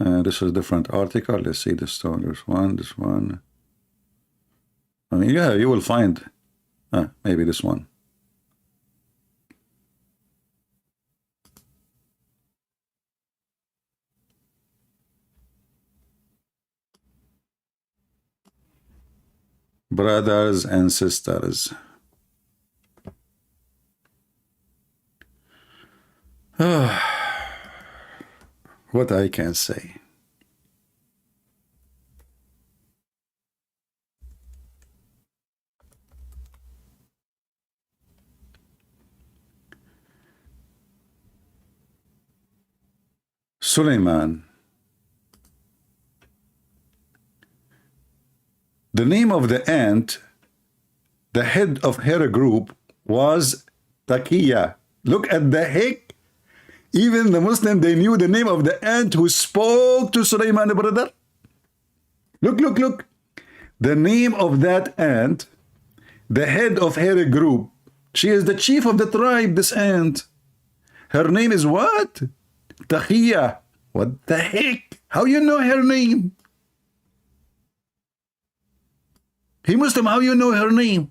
This is a different article. Let's see this one. This one. I mean, yeah, you will find maybe this one. Brothers and sisters. What I can say. Suleiman. The name of the ant, the head of her group, was Taqiya. Look at the heck. Even the Muslim, they knew the name of the ant who spoke to Suleiman, brother. Look, look, look. The name of that ant, the head of her group. She is the chief of the tribe, this ant. Her name is what? Taqiya. What the heck? How you know her name? Hey Muslim, how you know her name?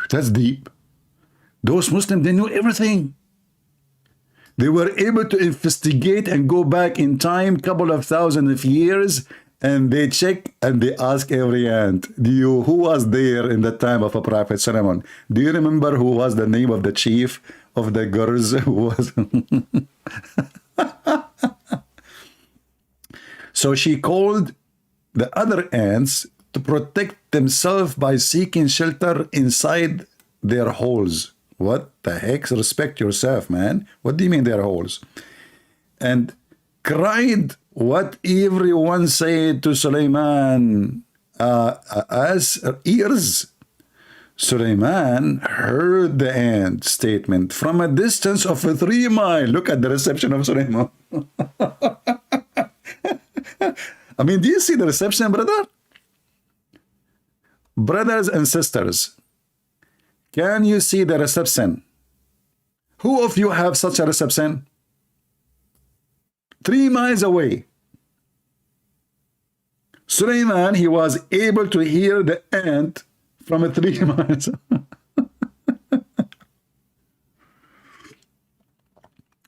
That's deep. Those Muslims, they knew everything. They were able to investigate and go back in time, couple of thousands of years, and they check and they ask every ant, who was there in the time of a Prophet Solomon? Do you remember who was the name of the chief of the girls who was? So she called the other ants to protect themselves by seeking shelter inside their holes. What the heck? Respect yourself, man. What do you mean their holes? And cried what everyone said to Suleiman as ears. Suleiman heard the ant statement from a distance of 3 miles. Look at the reception of Suleiman. I mean, do you see the reception, brother? Brothers and sisters, can you see the reception? Who of you have such a reception? 3 miles away. Suleiman, he was able to hear the ant from 3 miles.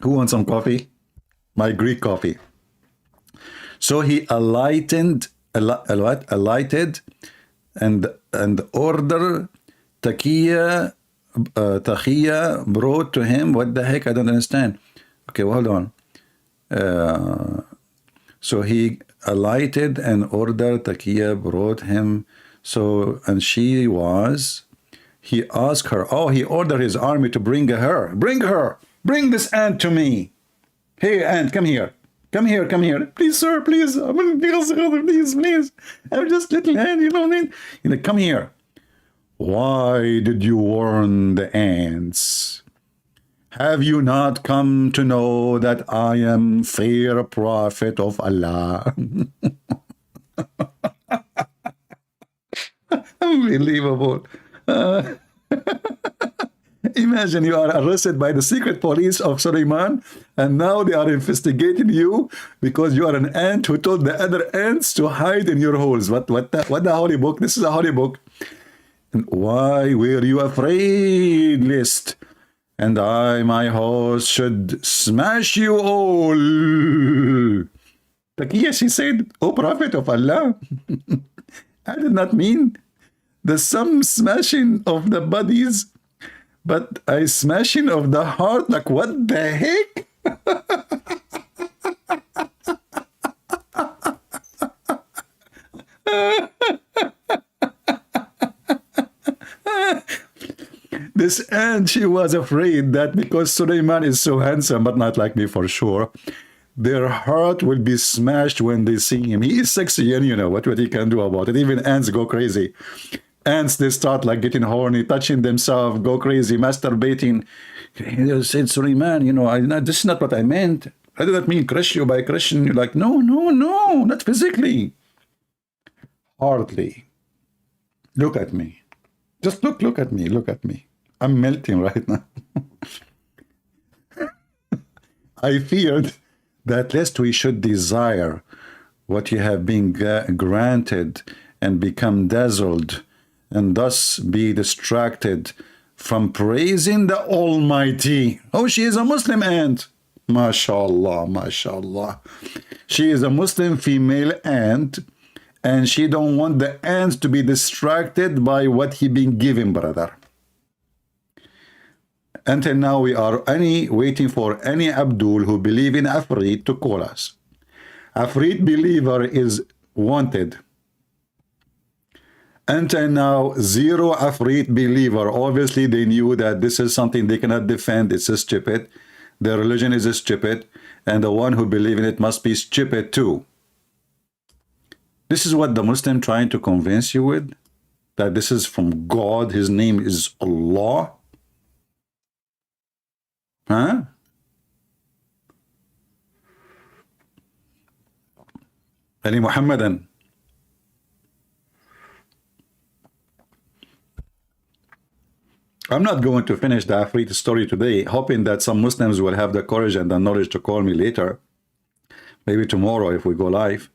Who wants some coffee? My Greek coffee. So he alighted and ordered Taqiya brought to him. What the heck? I don't understand. Okay, well, hold on. So he alighted and ordered Taqiya brought him. So, and she was, he asked her, oh, he ordered his army to bring her, bring this ant to me. Hey, ant, come here. Come here, come here. Please, sir, please. Please, please. I'm just little ant, you know what I mean? You know, come here. Why did you warn the ants? Have you not come to know that I am fair prophet of Allah? Unbelievable. Imagine you are arrested by the secret police of Suleiman, and now they are investigating you because you are an ant who told the other ants to hide in your holes. What the holy book? This is a holy book. And why were you afraid, lest and I, my host, should smash you all? Taqiya, she said, O Prophet of Allah, I did not mean some smashing of the bodies, but a smashing of the heart. Like, what the heck? This ant, she was afraid that because Suleiman is so handsome, but not like me for sure, their heart will be smashed when they see him. He is sexy, and you know what he can do about it. Even ants go crazy. Ants, they start like getting horny, touching themselves, go crazy, masturbating. He said, Suleiman, you know, this is not what I meant. I did not mean crush you by crushing you. Like, no, not physically. Hardly. Look at me. Just look at me, look at me. I'm melting right now. I feared that lest we should desire what you have been granted and become dazzled and thus be distracted from praising the Almighty. Oh, she is a Muslim aunt. MashaAllah, MashaAllah. She is a Muslim female aunt, and she don't want the ants to be distracted by what he been given, brother. Until now, we are waiting for any Abdul who believe in Afrit to call us. Afrit believer is wanted. Until now, zero Afrit believer. Obviously, they knew that this is something they cannot defend. It's stupid. Their religion is stupid, and the one who believes in it must be stupid too. This is what the Muslim trying to convince you with, that this is from God. His name is Allah. Huh? Ali Muhammadan. I'm not going to finish the Afrit story today, hoping that some Muslims will have the courage and the knowledge to call me later. Maybe tomorrow if we go live.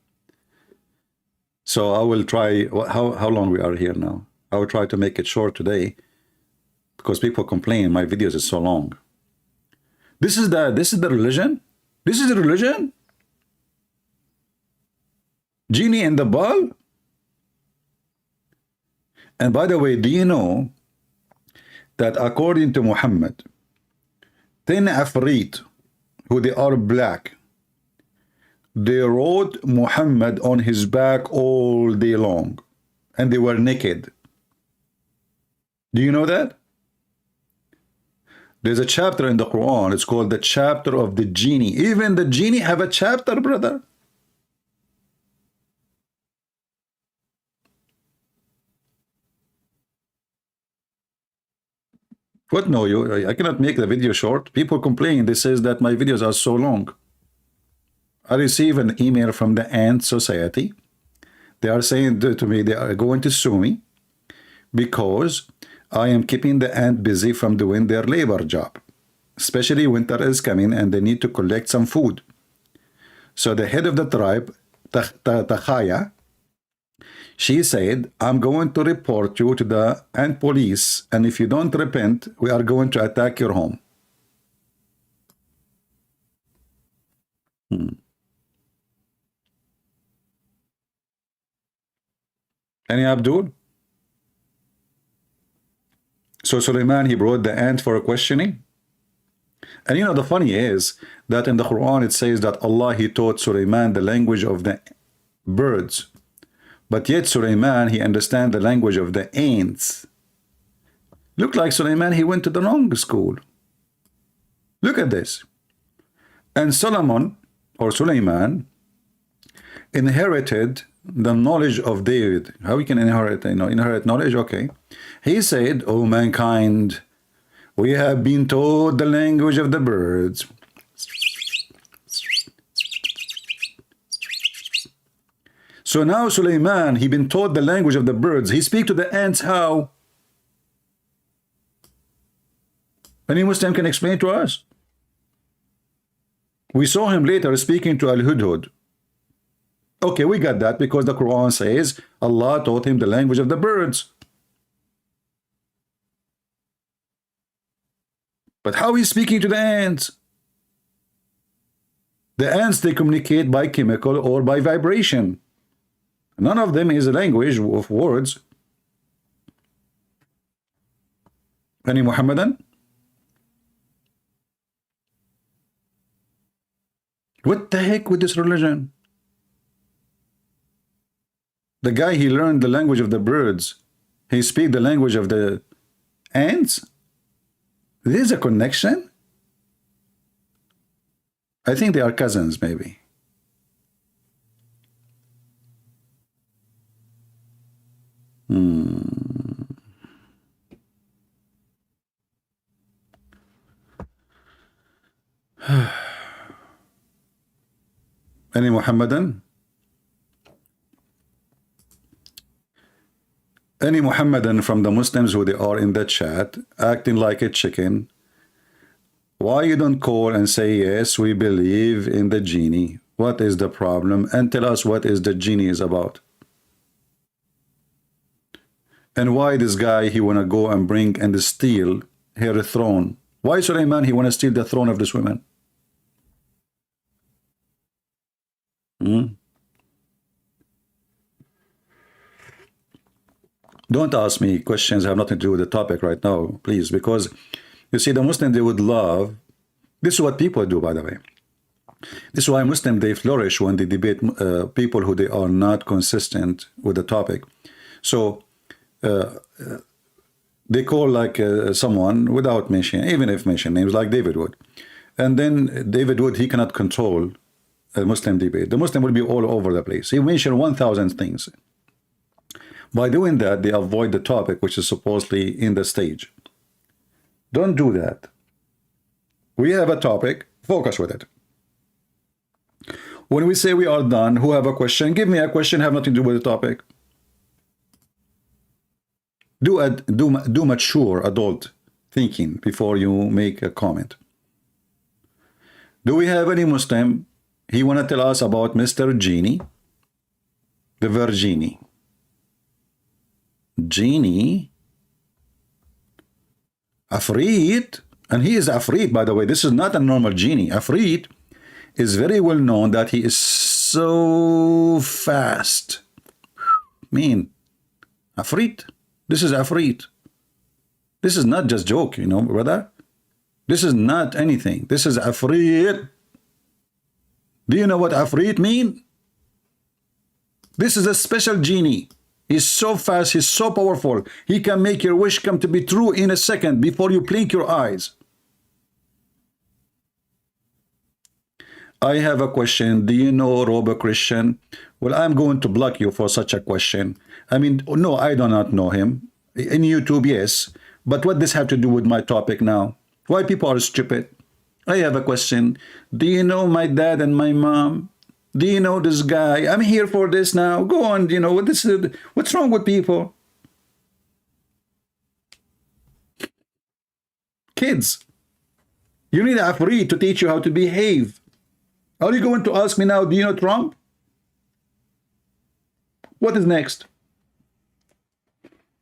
So I will try, how long we are here now? I will try to make it short today, because people complain my videos is so long. This is the religion? This is the religion? Genie in the ball? And by the way, do you know that according to Muhammad, 10 Afrit, who they are black, they rode Muhammad on his back all day long, and they were naked. Do you know that? There's a chapter in the Quran, it's called the chapter of the genie. Even the genie have a chapter, brother. What? No, I cannot make the video short. People complain. They says that my videos are so long. I receive an email from the Ant Society. They are saying to me they are going to sue me because I am keeping the ant busy from doing their labor job. Especially winter is coming and they need to collect some food. So the head of the tribe, Takhaya, she said, I'm going to report you to the ant police, and if you don't repent, we are going to attack your home. Any Abdul? So Suleiman, he brought the ant for a questioning. And you know, the funny is that in the Quran, it says that Allah, he taught Suleiman the language of the birds. But yet Suleiman, he understands the language of the ants. Look like Suleiman, he went to the wrong school. Look at this. And Solomon, or Suleiman, inherited the knowledge of David. How we can inherit, inherit knowledge? Okay. He said, "O mankind, we have been taught the language of the birds." So now Suleiman, he been taught the language of the birds. He speak to the ants how? Any Muslim can explain to us. We saw him later speaking to Al-Hudhud. Okay, we got that because the Quran says Allah taught him the language of the birds. But how is he speaking to the ants? The ants, they communicate by chemical or by vibration. None of them is a language of words. Any Muhammadan? What the heck with this religion? The guy, he learned the language of the birds. He speak the language of the ants? There's a connection? I think they are cousins, maybe. Any Muhammadan? Any Muhammadan from the Muslims who they are in the chat acting like a chicken, why you don't call and say, yes, we believe in the genie? What is the problem? And tell us what is the genie is about. And why this guy, he want to go and bring and steal her throne? Why Suleiman, he want to steal the throne of this woman? Don't ask me questions that have nothing to do with the topic right now, please, because you see, the Muslim, they would love, this is what people do, by the way. This is why Muslim, they flourish when they debate people who they are not consistent with the topic. So they call like someone without mentioning, even if mention names, like David Wood. And then David Wood, he cannot control a Muslim debate. The Muslim will be all over the place. He mentioned 1,000 things. By doing that, they avoid the topic, which is supposedly in the stage. Don't do that. We have a topic, focus with it. When we say we are done, who have a question, give me a question, have nothing to do with the topic. Do mature adult thinking before you make a comment. Do we have any Muslim? He want to tell us about Mr. Genie, the Virginie. Genie, Afrit, and he is Afrit, by the way. This is not a normal genie. Afrit is very well known that he is so fast. Mean, Afrit. This is Afrit. This is not just joke, you know, brother. This is not anything. This is Afrit. Do you know what Afrit mean? This is a special genie. He's so fast, he's so powerful. He can make your wish come to be true in a second before you blink your eyes. I have a question. Do you know Robo Christian? Well, I'm going to block you for such a question. I mean, no, I do not know him. In YouTube, yes. But what does have to do with my topic now? Why people are stupid? I have a question. Do you know my dad and my mom? Do you know this guy? I'm here for this now. Go on, you know, what's wrong with people? Kids, you need a free to teach you how to behave. Are you going to ask me now, do you know Trump? What is next?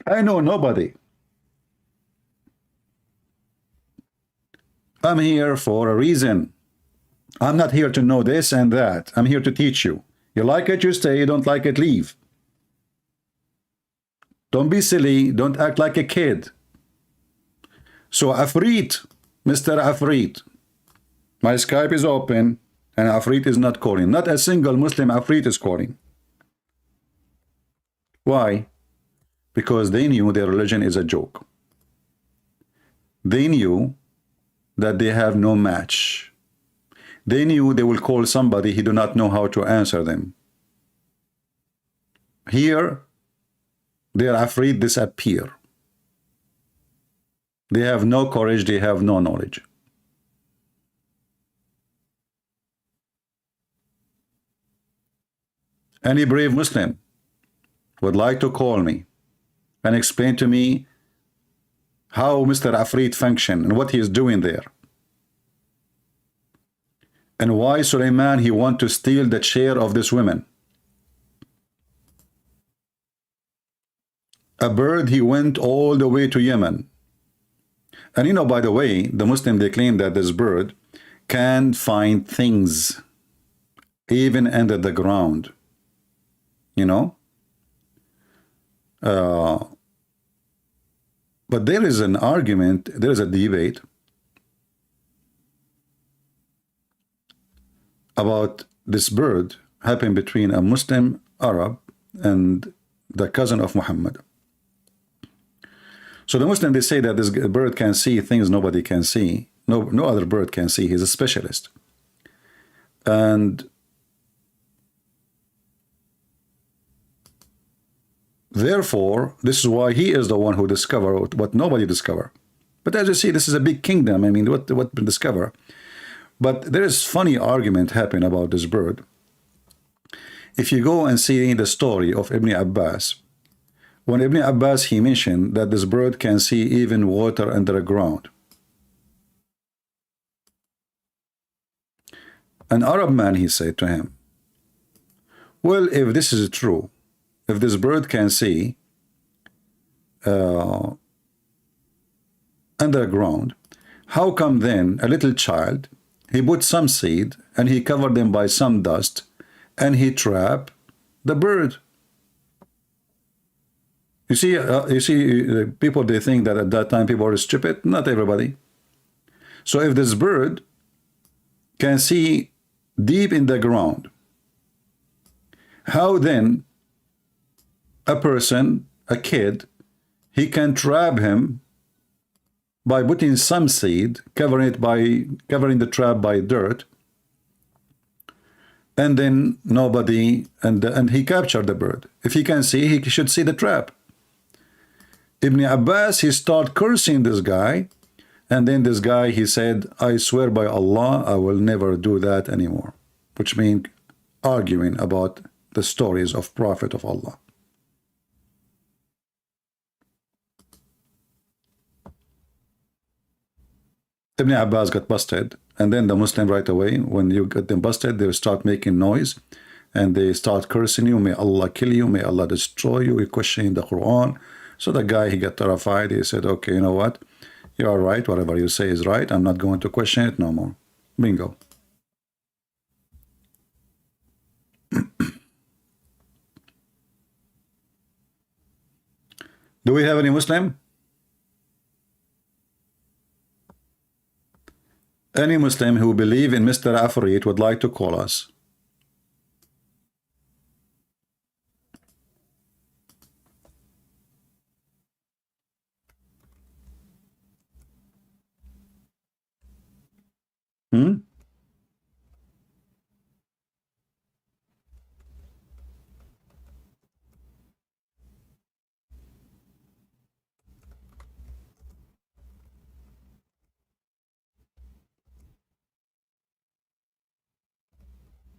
I know nobody. I'm here for a reason. I'm not here to know this and that. I'm here to teach you. You like it, you stay. You don't like it, leave. Don't be silly. Don't act like a kid. So Afrit, Mr. Afrit, my Skype is open and Afrit is not calling. Not a single Muslim Afrit is calling. Why? Because they knew their religion is a joke. They knew that they have no match. They knew they will call somebody he do not know how to answer them. Here, their Afrit disappear. They have no courage, they have no knowledge. Any brave Muslim would like to call me and explain to me how Mr. Afrit function and what he is doing there. And why Suleiman, he want to steal the chair of this woman. A bird, he went all the way to Yemen. And you know, by the way, the Muslim, they claim that this bird can find things even under the ground. You know? But there is an argument, there is a debate about this bird happened between a Muslim Arab and the cousin of Muhammad. So the Muslim, they say that this bird can see things nobody can see. No other bird can see. He's a specialist. And therefore, this is why he is the one who discovered what nobody discovered. But as you see, this is a big kingdom. I mean, what discover? But there is funny argument happening about this bird. If you go and see the story of Ibn Abbas, when Ibn Abbas, he mentioned that this bird can see even water under the ground. An Arab man, he said to him, well, if this is true, if this bird can see underground, how come then a little child, he put some seed and he covered them by some dust and he trapped the bird? You see, people, they think that at that time people are stupid. Not everybody. So if this bird can see deep in the ground, how then a person, a kid, he can trap him by putting some seed, covering the trap by dirt, and then nobody, and he captured the bird. If he can see, he should see the trap. Ibn Abbas, he started cursing this guy, and then this guy, he said, I swear by Allah, I will never do that anymore, which means arguing about the stories of Prophet of Allah. Ibn Abbas got busted, and then the Muslim right away, when you get them busted, they start making noise, and they start cursing you, may Allah kill you, may Allah destroy you, you're questioning the Quran. So the guy, he got terrified, he said, okay, you know what, you are right, whatever you say is right, I'm not going to question it no more. Bingo. Do we have any Muslim? Any Muslim who believe in Mr. Afrit would like to call us.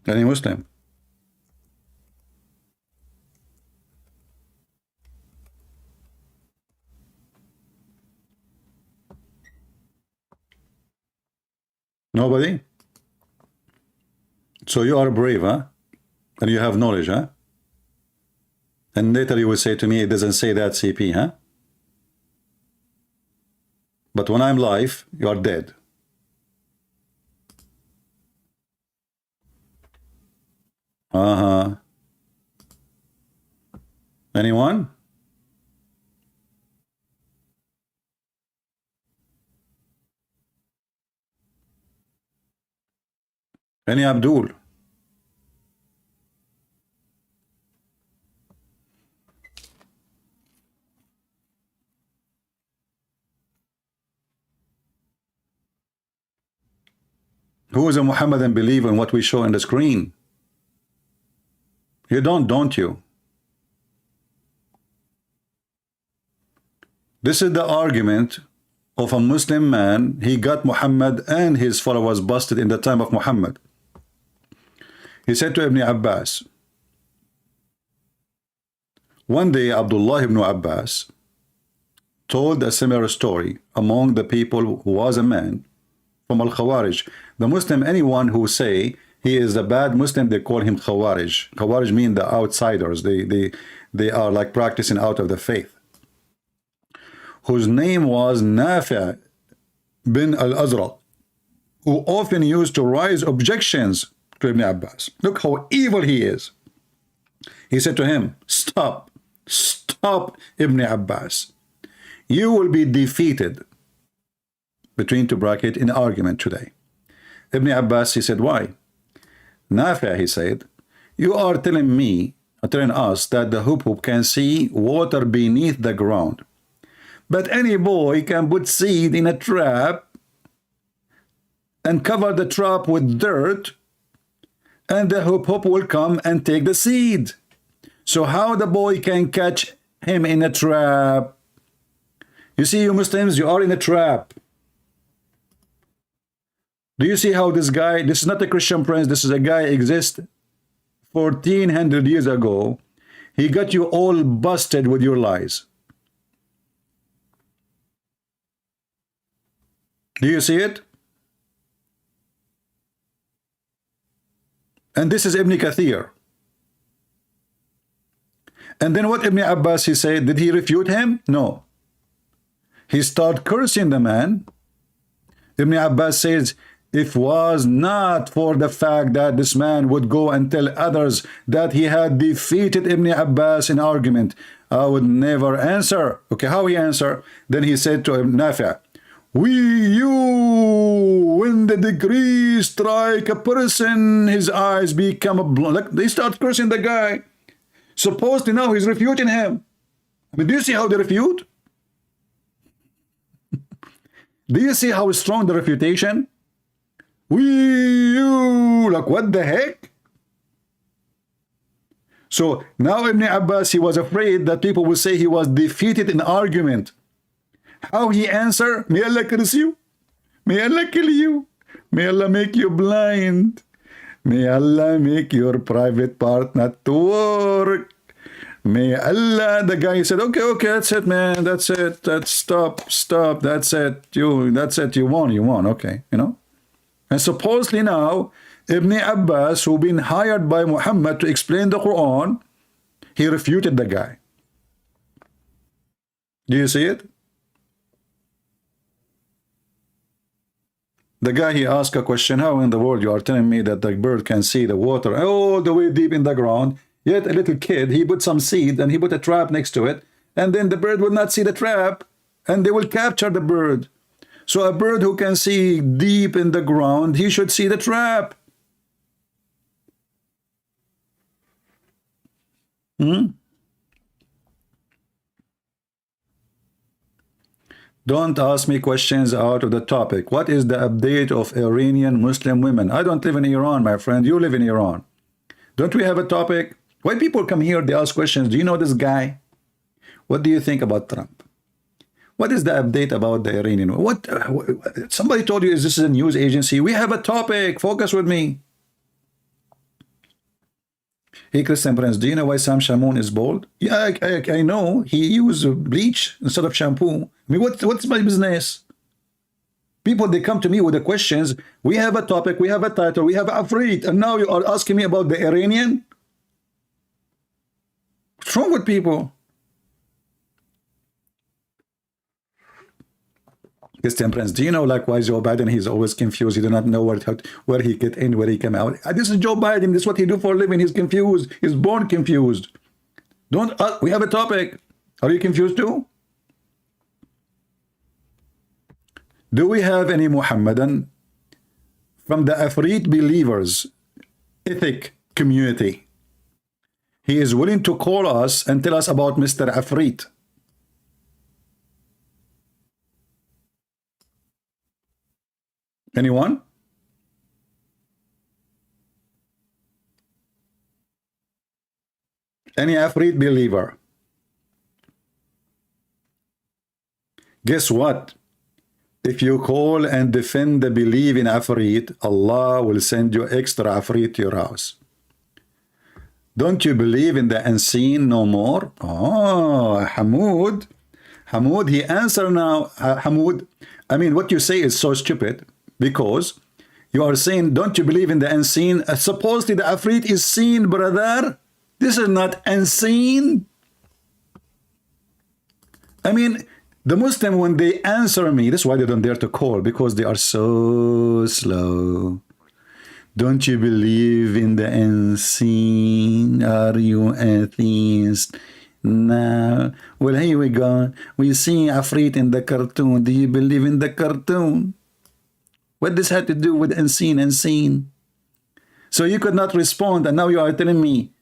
Any Muslim? Nobody? So you are brave, huh? And you have knowledge, huh? And later you will say to me, it doesn't say that, CP, huh? But when I'm live, you are dead. Anyone? Any Abdul? Who is a Muhammadan believer in what we show on the screen? You don't you? This is the argument of a Muslim man. He got Muhammad and his followers busted in the time of Muhammad. He said to Ibn Abbas, one day Abdullah ibn Abbas told a similar story among the people who was a man from Al-Khawarij. The Muslim, anyone who say he is a bad Muslim, they call him Khawarij. Khawarij mean the outsiders. They are like practicing out of the faith. Whose name was Nafi' bin al-Azraq, who often used to raise objections to Ibn Abbas. Look how evil he is. He said to him, stop, Ibn Abbas. You will be defeated, between two brackets, in argument today. Ibn Abbas, he said, why? Nafi', he said, you are telling us that the hubhub can see water beneath the ground. But any boy can put seed in a trap and cover the trap with dirt, and the hubhub will come and take the seed. So how the boy can catch him in a trap? You see, you Muslims, you are in a trap. Do you see how this guy, this is not a Christian prince, this is a guy exists 1400 years ago. He got you all busted with your lies. Do you see it? And this is Ibn Kathir. And then what Ibn Abbas, he said, did he refute him? No. He started cursing the man. Ibn Abbas says, if was not for the fact that this man would go and tell others that he had defeated Ibn Abbas in argument, I would never answer. Okay, how he answer? Then he said to Ibn Nafi', when the degree strike a person, his eyes become a blood. Like, they start cursing the guy. Supposedly now he's refuting him. I mean, do you see how they refute? Do you see how strong the refutation? Like, what the heck? So now Ibn Abbas, he was afraid that people will say he was defeated in argument. How he answer? May Allah curse you. May Allah kill you. May Allah make you blind. May Allah make your private part not to work. May Allah, the guy said, okay, that's it, man. That's it. Stop. That's it. You won. Okay, you know. And supposedly now, Ibn Abbas, who been hired by Muhammad to explain the Quran, he refuted the guy. Do you see it? The guy, he asked a question, how in the world you are telling me that the bird can see the water all the way deep in the ground, yet a little kid, he put some seed and he put a trap next to it, and then the bird will not see the trap, and they will capture the bird. So a bird who can see deep in the ground, he should see the trap. Don't ask me questions out of the topic. What is the update of Iranian Muslim women? I don't live in Iran, my friend. You live in Iran. Don't we have a topic? When people come here, they ask questions. Do you know this guy? What do you think about Trump? What is the update about the Iranian? What somebody told you, is this a news agency? We have a topic. Focus with me. Hey, Christian Prince, do you know why Sam Shamoun is bald? Yeah, I know. He used bleach instead of shampoo. I mean, what's my business? People, they come to me with the questions. We have a topic, we have a title, we have Afrit, and now you are asking me about the Iranian? What's wrong with people? Christian Prince, do you know, like, why Joe Biden, he's always confused. He do not know where he get in, where he come out. This is Joe Biden. This is what he do for a living. He's confused. He's born confused. Don't, we have a topic. Are you confused too? Do we have any Muhammadan from the Afrit believers, ethic community? He is willing to call us and tell us about Mr. Afrit. Anyone? Any Afrit believer? Guess what? If you call and defend the belief in Afrit, Allah will send you extra Afrit to your house. Don't you believe in the unseen no more? Oh, Hamoud, he answered now. Hamoud, I mean, what you say is so stupid, because you are saying, don't you believe in the unseen? Supposedly the Afrit is seen, brother. This is not unseen. I mean, the Muslim, when they answer me, that's why they don't dare to call, because they are so slow. Don't you believe in the unseen? Are you atheist? No. Well, here we go. We see Afrit in the cartoon. Do you believe in the cartoon? What does that have to do with unseen? So you could not respond, and now you are telling me,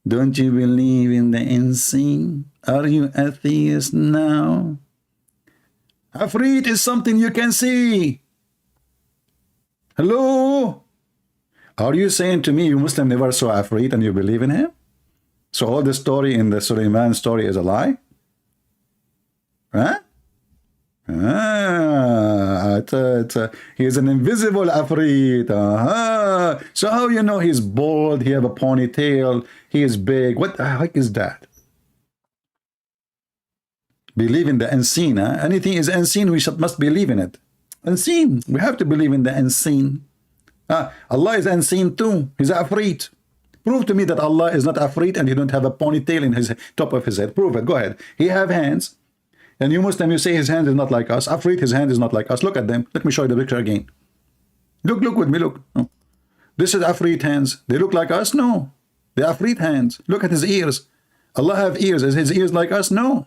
don't you believe in the unseen? Are you atheist now? Afrit is something you can see. Hello? Are you saying to me you Muslim never saw Afrit and you believe in him? So all the story in the Sulaiman story is a lie? Huh? He's an invisible Afrit. So how you know he's bald, he have a ponytail, he is big? What the heck is that? Believe in the unseen. Anything is unseen, we must believe in it. Unseen. We have to believe in the unseen. Allah is unseen too. He's Afrit. Prove to me that Allah is not Afrit and he don't have a ponytail in his top of his head. Prove it. Go ahead. He have hands. And you Muslim, you say his hand is not like us. Afrit, his hand is not like us. Look at them. Let me show you the picture again. Look with me. Look. Oh. This is Afrit hands. They look like us? No. They're Afrit hands. Look at his ears. Allah have ears. Is his ears like us? No.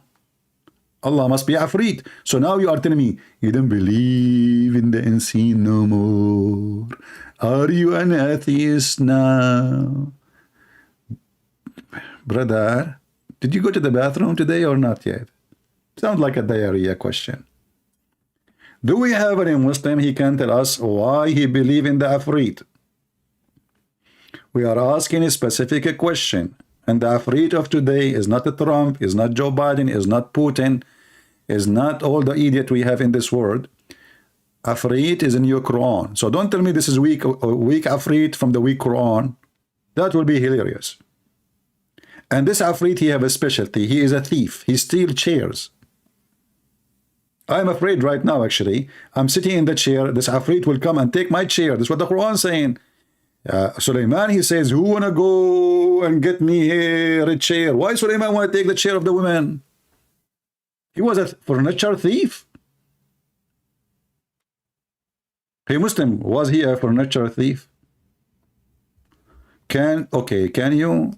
Allah must be Afrit. So now you are telling me you don't believe in the unseen no more. Are you an atheist now? Brother, did you go to the bathroom today or not yet? Sounds like a diarrhea question. Do we have any Muslim? He can tell us why he believe in the Afrit. We are asking a specific question. And the Afrit of today is not Trump, is not Joe Biden, is not Putin, is not all the idiot we have in this world. Afrit is in your Quran. So don't tell me this is weak Afrit from the weak Quran. That will be hilarious. And this Afrit, he have a specialty. He is a thief. He steals chairs. I'm afraid right now, actually. I'm sitting in the chair. This Afrit will come and take my chair. That's what the Quran is saying. Sulaiman, he says, who wanna go and get me here a chair? Why Sulaiman want to take the chair of the women? He was a furniture thief. Hey Muslim, was he a furniture thief? Can you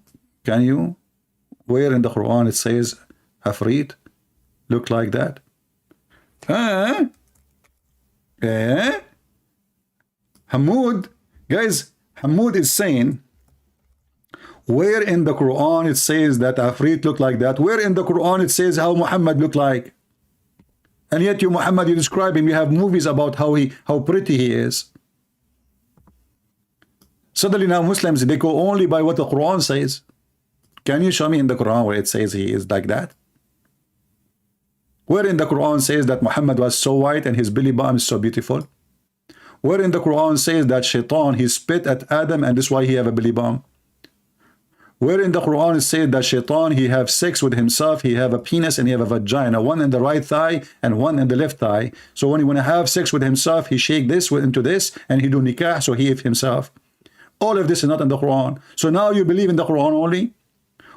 where in the Quran it says Afrit look like that? Hamoud, guys, Hamoud is saying, where in the Quran it says that Afrit look like that? Where in the Quran it says how Muhammad look like? And yet you Muhammad, you describe him, you have movies about how pretty he is. Suddenly now Muslims, they go only by what the Quran says. Can you show me in the Quran where it says he is like that? Where in the Quran says that Muhammad was so white and his belly button is so beautiful? Where in the Quran says that Shaitan, he spit at Adam and that's why he have a belly bump? Where in the Quran it says that Shaitan, he have sex with himself, he have a penis and he have a vagina, one in the right thigh and one in the left thigh. So when he want to have sex with himself, he shake this into this and he do nikah, so he have himself. All of this is not in the Quran. So now you believe in the Quran only?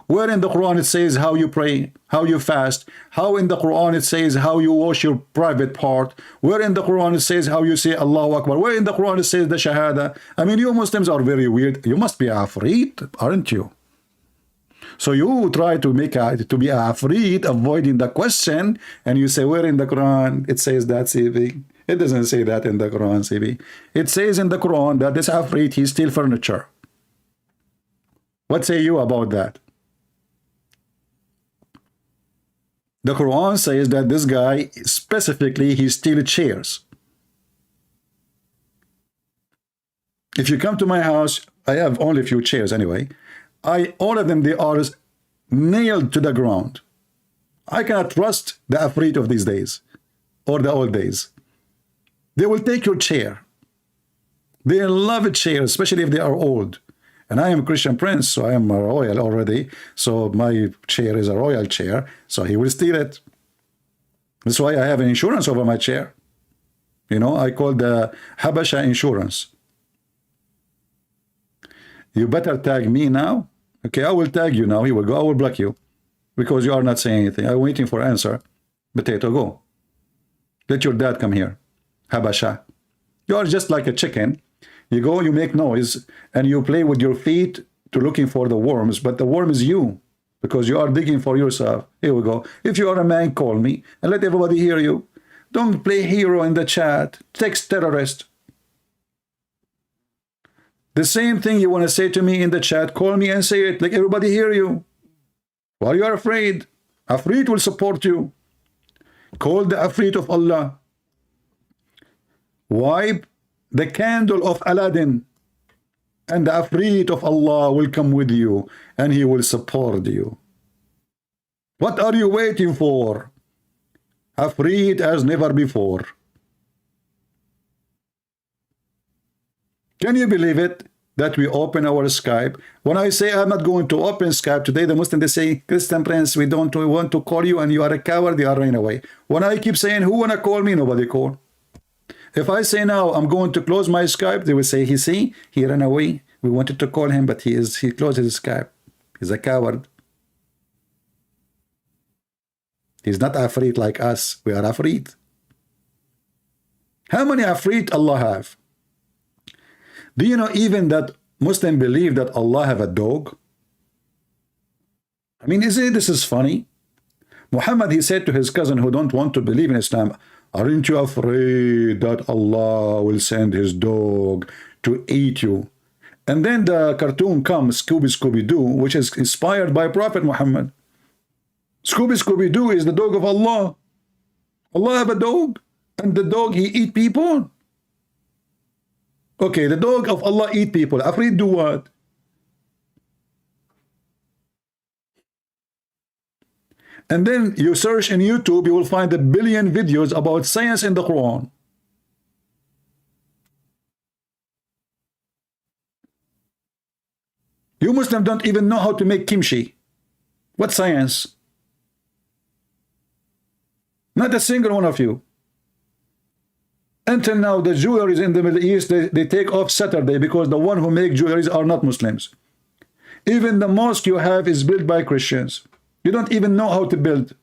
Where in the Quran it says how you pray, how you fast? How in the Quran it says how you wash your private part? Where in the Quran it says how you say Allahu Akbar? Where in the Quran it says the Shahada? I mean, you Muslims are very weird. You must be Afrit, aren't you? So you try to make to be Afrit, avoiding the question, and you say where in the Quran it says that, CB? It doesn't say that in the Quran, CB. It says in the Quran that this Afrit, he steals furniture. What say you about that? The Quran says that this guy, specifically, he steals chairs. If you come to my house, I have only a few chairs anyway. All of them, they are nailed to the ground. I cannot trust the Afrit of these days or the old days. They will take your chair. They love a chair, especially if they are old. And I am a Christian prince, so I am a royal already. So my chair is a royal chair, so he will steal it. That's why I have an insurance over my chair. You know, I call the Habasha insurance. You better tag me now. Okay, I will tag you now. He will go. I will block you because you are not saying anything. I'm waiting for answer. Potato, go. Let your dad come here. Habasha. You are just like a chicken. You go, you make noise, and you play with your feet to looking for the worms, but the worm is you because you are digging for yourself. Here we go. If you are a man, call me and let everybody hear you. Don't play hero in the chat. Text terrorist. The same thing you want to say to me in the chat, call me and say it. Like everybody hear you. Why you are afraid? Afrit will support you. Call the Afrit of Allah. Wipe the candle of Aladdin, and the Afrit of Allah will come with you, and he will support you. What are you waiting for? Afraid as never before. Can you believe it? That we open our Skype. When I say I'm not going to open Skype today, the Muslims, they say, Christian Prince, we want to call you and you are a coward, you are running away. When I keep saying, who wanna call me? Nobody call. If I say now I'm going to close my Skype, they will say, he ran away. We wanted to call him, but he closed his Skype. He's a coward. He's not afraid like us. We are afraid. How many afraid Allah have? Do you know even that Muslims believe that Allah have a dog? I mean, this is funny? Muhammad, he said to his cousin who don't want to believe in Islam, aren't you afraid that Allah will send his dog to eat you? And then the cartoon comes, Scooby-Doo, which is inspired by Prophet Muhammad. Scooby-Doo is the dog of Allah. Allah have a dog, and the dog, he eat people. Okay, the dog of Allah eat people. Afraid do what? And then you search in YouTube, you will find a billion videos about science in the Quran. You Muslims don't even know how to make kimchi. What science? Not a single one of you. Until now, the jewelries in the Middle East, they take off Saturday because the one who make jewelries are not Muslims. Even the mosque you have is built by Christians. You don't even know how to build.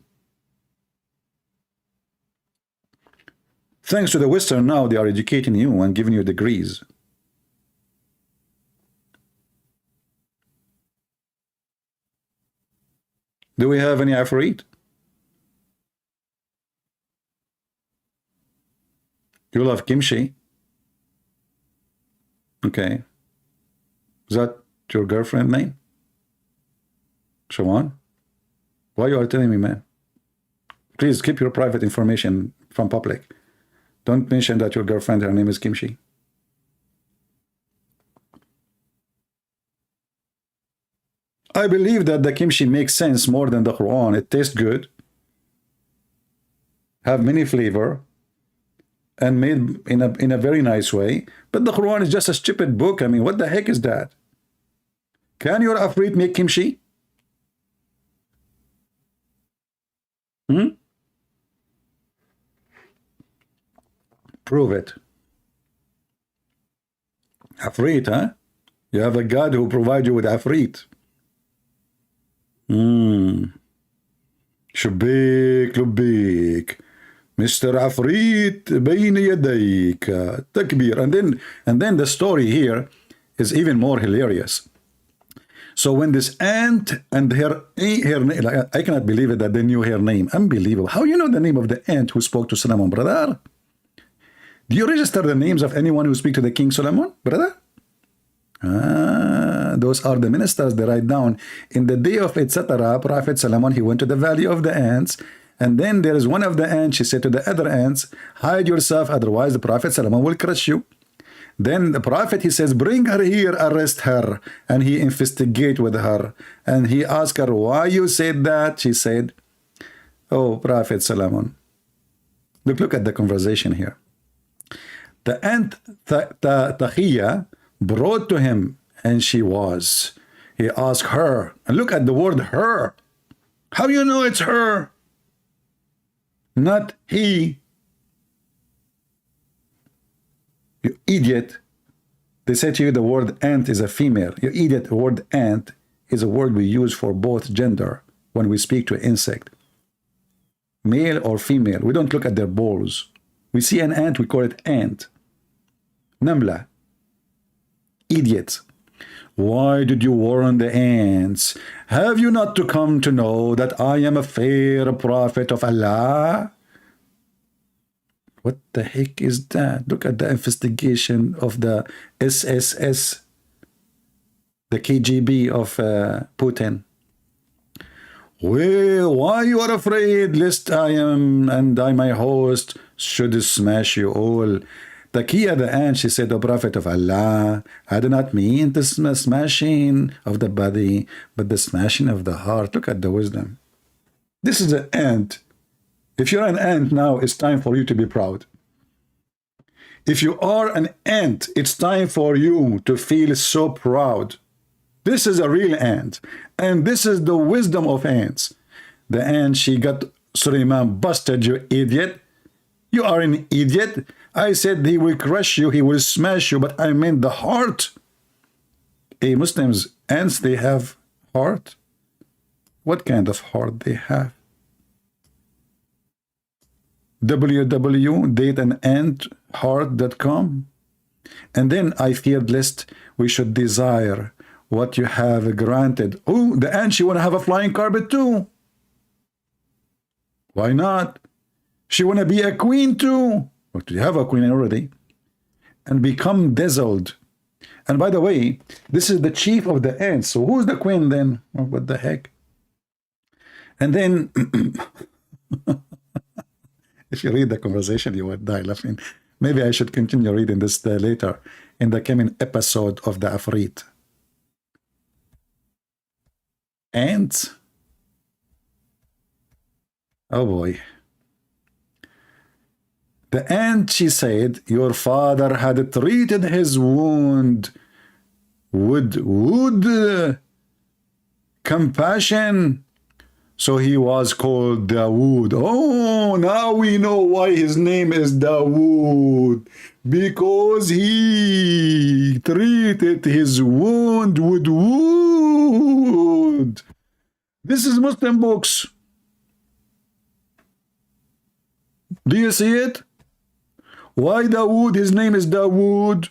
Thanks to the Western now, they are educating you and giving you degrees. Do we have any Afrit? You love kimchi? Okay. Is that your girlfriend name? Shawan? Why you are telling me, man? Please keep your private information from public. Don't mention that your girlfriend, her name is Kimchi. I believe that the kimchi makes sense more than the Quran. It tastes good, have many flavor, and made in a very nice way. But the Quran is just a stupid book. I mean, what the heck is that? Can your Afrit make kimchi? Prove it. Afrit, huh? You have a God who provides you with Afrit. شبيك لبيك Mr. Afrit بين يديك تكبير. And then the story here is even more hilarious. So when this ant and her I cannot believe it that they knew her name. Unbelievable. How you know the name of the ant who spoke to Solomon, brother? Do you register the names of anyone who speak to the King Solomon, brother? Those are the ministers they write down. In the day of etc., Prophet Solomon, he went to the valley of the ants, and then there is one of the ants, she said to the other ants, hide yourself, otherwise the Prophet Solomon will crush you. Then the Prophet, he says, bring her here, arrest her, and he investigate with her, and he asked her, why you said that? She said, oh, Prophet Solomon. Look at the conversation here. The ant Tahiya brought to him, and she was. He asked her, and look at the word her. How you know it's her? Not he. You idiot. They say to you the word ant is a female. You idiot, the word ant is a word we use for both gender when we speak to an insect. Male or female. We don't look at their balls. We see an ant, we call it ant. Namla. Idiots. Why did you warn the ants? Have you not to come to know that I am a fair prophet of Allah? What the heck is that? Look at the investigation of the SSS, the KGB of Putin. Well, why you are afraid lest I am and I, my host, should smash you all? Takia the ant, she said, the Prophet of Allah, I do not mean the smashing of the body, but the smashing of the heart. Look at the wisdom. This is the ant If you're an ant now, it's time for you to be proud. If you are an ant, it's time for you to feel so proud. This is a real ant. And this is the wisdom of ants. The ant, she got Suleiman busted, you idiot. You are an idiot. I said he will crush you, he will smash you, but I meant the heart. Hey, Muslims, ants, they have heart? What kind of heart they have? www.dateandantheart.com. And then I feared lest we should desire what you have granted. Oh, the ant, she want to have a flying carpet too. Why not? She want to be a queen too. Or do you have a queen already? And become dazzled. And by the way, this is the chief of the ants. So who's the queen then? Oh, what the heck? And then, if you read the conversation, you would die laughing. Maybe I should continue reading this later in the coming episode of the Afrit. Ants? Oh boy. The ant, she said, your father had treated his wound with compassion. So he was called Dawood. Oh, now we know why his name is Dawood. Because he treated his wound with wood. This is Muslim books. Do you see it? Why Dawood? His name is Dawood.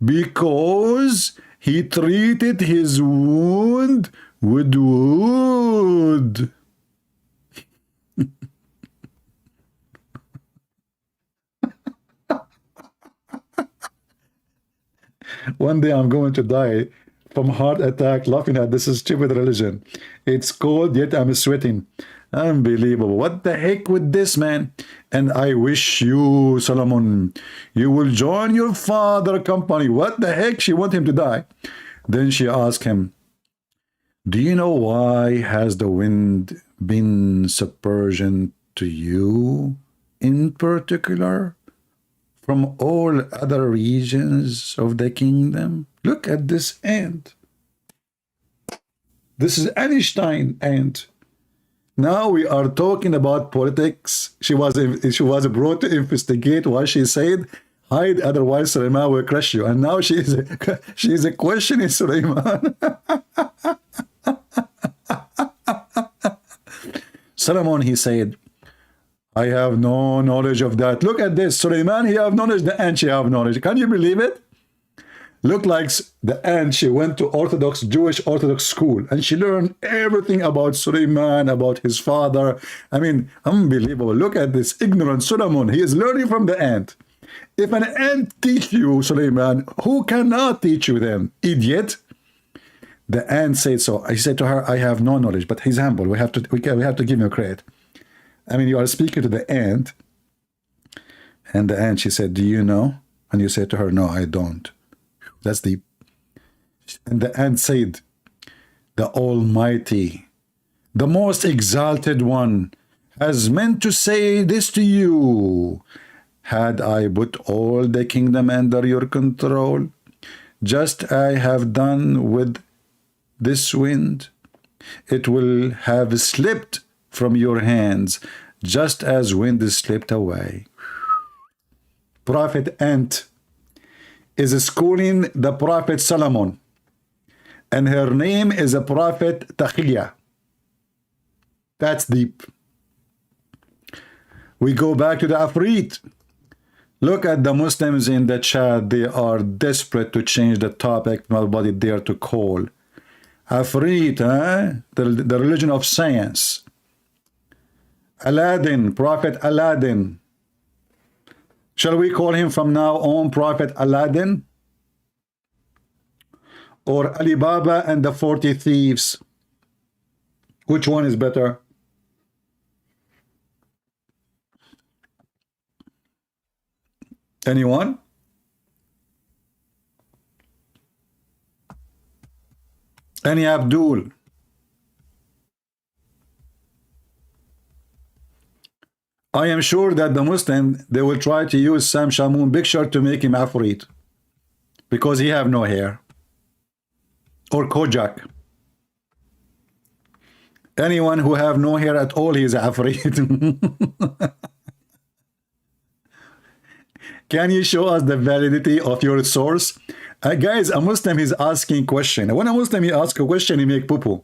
Because he treated his wound with wood. One day I'm going to die from heart attack laughing at this stupid religion. It's cold, yet I'm sweating. Unbelievable. What the heck with this, man? And I wish you, Solomon, you will join your father company. What the heck? She want him to die. Then she asked him, do you know why has the wind been subservient to you in particular from all other regions of the kingdom? Look at this ant. This is Einstein ant. Now we are talking about politics. She was brought to investigate what she said. Hide, otherwise Suleiman will crush you. And now she is a questioning Suleiman. Solomon, he said, I have no knowledge of that. Look at this. Suleiman, he have knowledge. The ant, she have knowledge. Can you believe it? Look like the ant, she went to Jewish Orthodox school, and she learned everything about Suleiman, about his father. I mean, unbelievable. Look at this ignorant Solomon. He is learning from the ant. If an ant teach you, Suleiman, who cannot teach you then? Idiot. The ant said so. I said to her, I have no knowledge, but he's humble. We have to give him credit. I mean, you are speaking to the ant, and the ant, she said, do you know? And you said to her, no, I don't. That's deep. And the ant said, the Almighty, the most exalted one, has meant to say this to you. Had I put all the kingdom under your control, just I have done with this wind, it will have slipped from your hands, just as wind is slipped away. Prophet Ant is schooling the Prophet Solomon, and her name is a Prophet Taqiyya. That's deep. We go back to the Afrit. Look at the Muslims in the chat. They are desperate to change the topic. Nobody dare to call. Afrit, the religion of science. Aladdin, Prophet Aladdin. Shall we call him from now on Prophet Aladdin? Or Ali Baba and the 40 Thieves? Which one is better? Anyone? Any Abdul? I am sure that the Muslim, they will try to use Sam Shamoon picture to make him Afrit because he have no hair. Or Kojak. Anyone who have no hair at all, he is Afrit. Can you show us the validity of your source? Guys, a Muslim is asking question. When a Muslim he asks a question, he make poo-poo.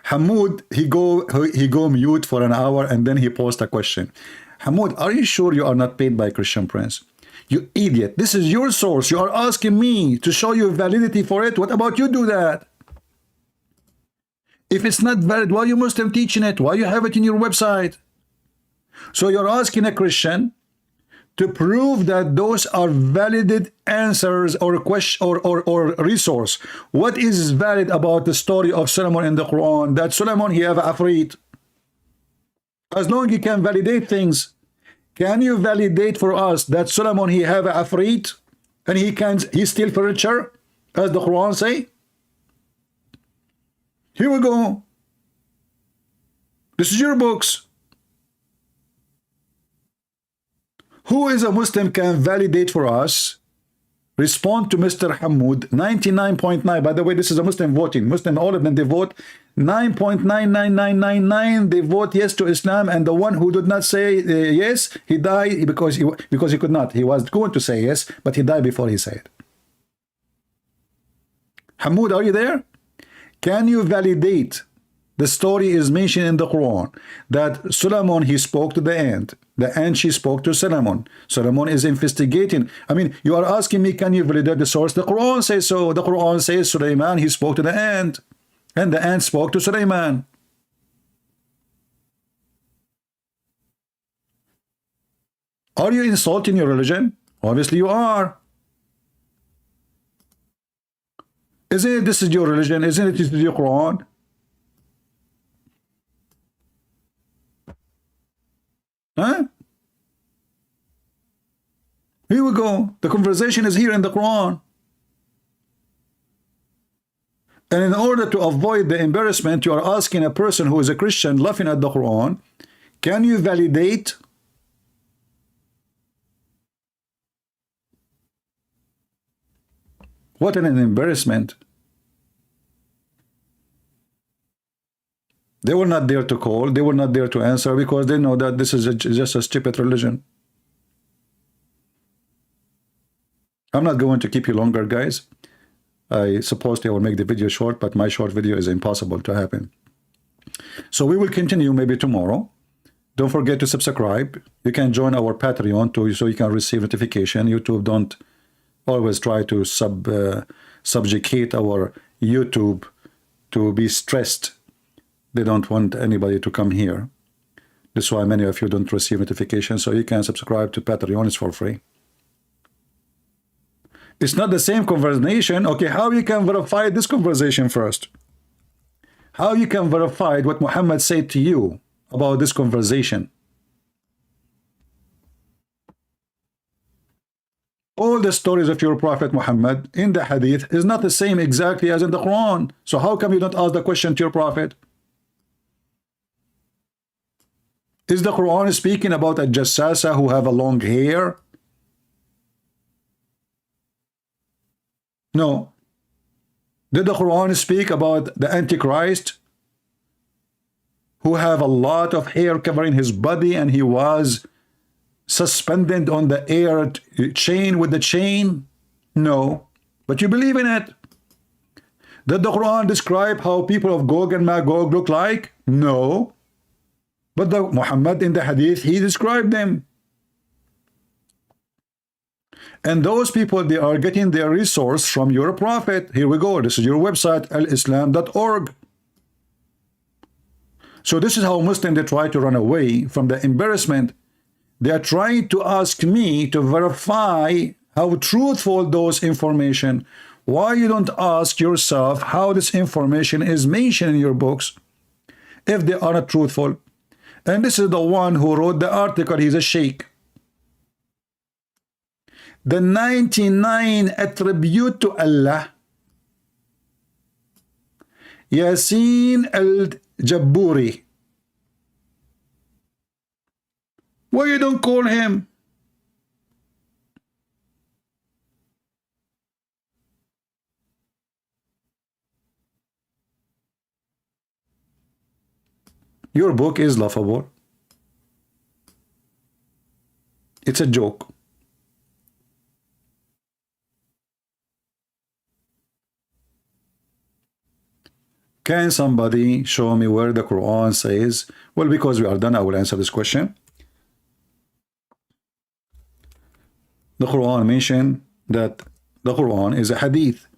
Hamoud, he go mute for an hour and then he post a question. Hamoud, are you sure you are not paid by Christian Prince? You idiot. This is your source. You are asking me to show you validity for it. What about you do that? If it's not valid, why you Muslim teaching it? Why you have it in your website? So you're asking a Christian to prove that those are validated answers or question or resource. What is valid about the story of Solomon in the Quran? That Solomon he have Afrit. As long as you can validate things, can you validate for us that Solomon he have Afrit and he steal furniture, as the Quran say? Here we go. This is your books. Who is a Muslim can validate for us? Respond to Mr. Hamoud. 99.9. By the way, this is a Muslim voting. Muslim, all of them, they vote 9.99999. They vote yes to Islam. And the one who did not say yes, he died because he could not. He was going to say yes, but he died before he said. Hamoud, are you there? Can you validate? The story is mentioned in the Quran that Solomon he spoke to the ant she spoke to Solomon. Solomon is investigating. I mean, you are asking me, can you validate the source? The Quran says so. The Quran says Sulaiman he spoke to the ant and the ant spoke to Sulaiman. Are you insulting your religion? Obviously you are. Isn't it this is your religion? Isn't it this is your Quran? Huh? Here we go. The conversation is here in the Quran. And in order to avoid the embarrassment, you are asking a person who is a Christian laughing at the Quran, can you validate? What an embarrassment. They were not there to call. They were not there to answer because they know that this is just a stupid religion. I'm not going to keep you longer, guys. I suppose I will make the video short, but my short video is impossible to happen. So we will continue maybe tomorrow. Don't forget to subscribe. You can join our Patreon too, so you can receive notification. YouTube don't always try to subjugate our YouTube to be stressed. They don't want anybody to come here. That's why many of you don't receive notifications. So you can subscribe to Patreon. It's for free. It's not the same conversation. Okay, how you can verify this conversation first? How you can verify what Muhammad said to you about this conversation? All the stories of your Prophet Muhammad in the Hadith is not the same exactly as in the Quran. So how come you don't ask the question to your Prophet? Is the Quran speaking about a jassasa who have a long hair? No. Did the Quran speak about the Antichrist who have a lot of hair covering his body and he was suspended on the air chain with the chain? No. But you believe in it. Did the Quran describe how people of Gog and Magog look like? No. But the Muhammad in the Hadith, he described them. And those people, they are getting their resource from your Prophet. Here we go. This is your website, alislam.org. So this is how Muslims, they try to run away from the embarrassment. They are trying to ask me to verify how truthful those information. Why you don't ask yourself how this information is mentioned in your books if they are not truthful? And this is the one who wrote the article. He's a sheikh. The 99 attribute to Allah. Yasin al-Jabburi. Why you don't call him? Your book is laughable. It's a joke. Can somebody show me where the Quran says, well, because we are done, I will answer this question. The Quran mentioned that the Quran is a hadith,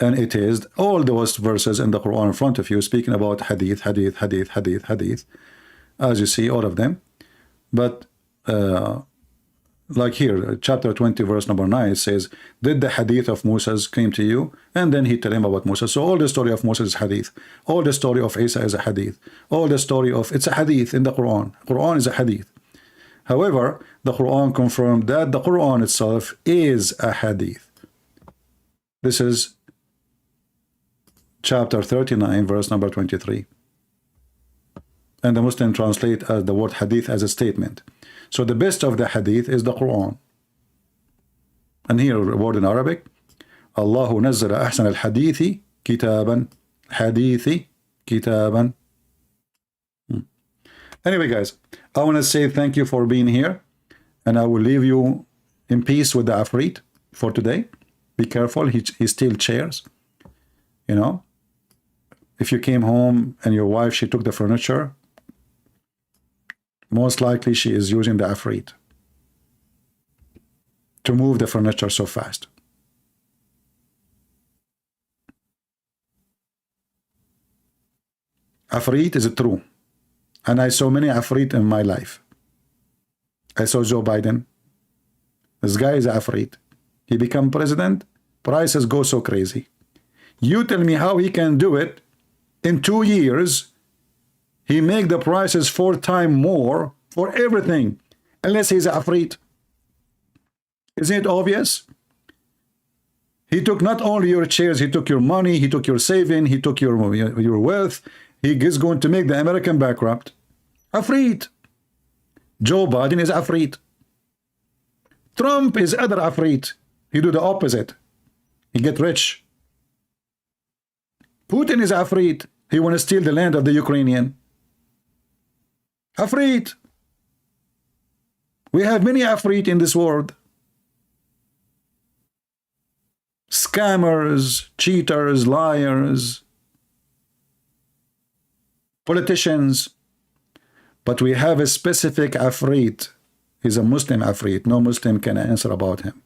and it is all those verses in the Quran in front of you speaking about hadith, hadith, hadith, hadith, hadith, as you see, all of them. But like here, chapter 20, verse number 9, it says, did the hadith of Moses came to you? And then he tell him about Moses. So all the story of Moses is hadith. All the story of Isa is a hadith. All the story of, it's a hadith in the Quran. Quran is a hadith. However, the Quran confirmed that the Quran itself is a hadith. This is chapter 39, verse number 23. And the Muslim translate as the word hadith as a statement. So the best of the hadith is the Quran. And here a word in Arabic, Allahu nazzala ahsan al-hadithi kitaban, hadithi kitaban. Anyway, guys, I want to say thank you for being here, and I will leave you in peace with the Afrit for today. Be careful, he steals chairs. You know, if you came home and your wife, she took the furniture, most likely she is using the Afrit to move the furniture so fast. Afrit is true. And I saw many Afrit in my life. I saw Joe Biden. This guy is Afrit. He become president, prices go so crazy. You tell me how he can do it in 2 years. He make the prices 4 times more for everything, unless he's Afrit. Isn't it obvious? He took not only your shares, he took your money, he took your saving, he took your wealth. He is going to make the American bankrupt. Afrit. Joe Biden is Afrit. Trump is other Afrit. He do the opposite. He get rich. Putin is Afrit. He want to steal the land of the Ukrainian. Afrit. We have many Afrit in this world. Scammers, cheaters, liars, politicians. But we have a specific Afrit. He's a Muslim Afrit. No Muslim can answer about him.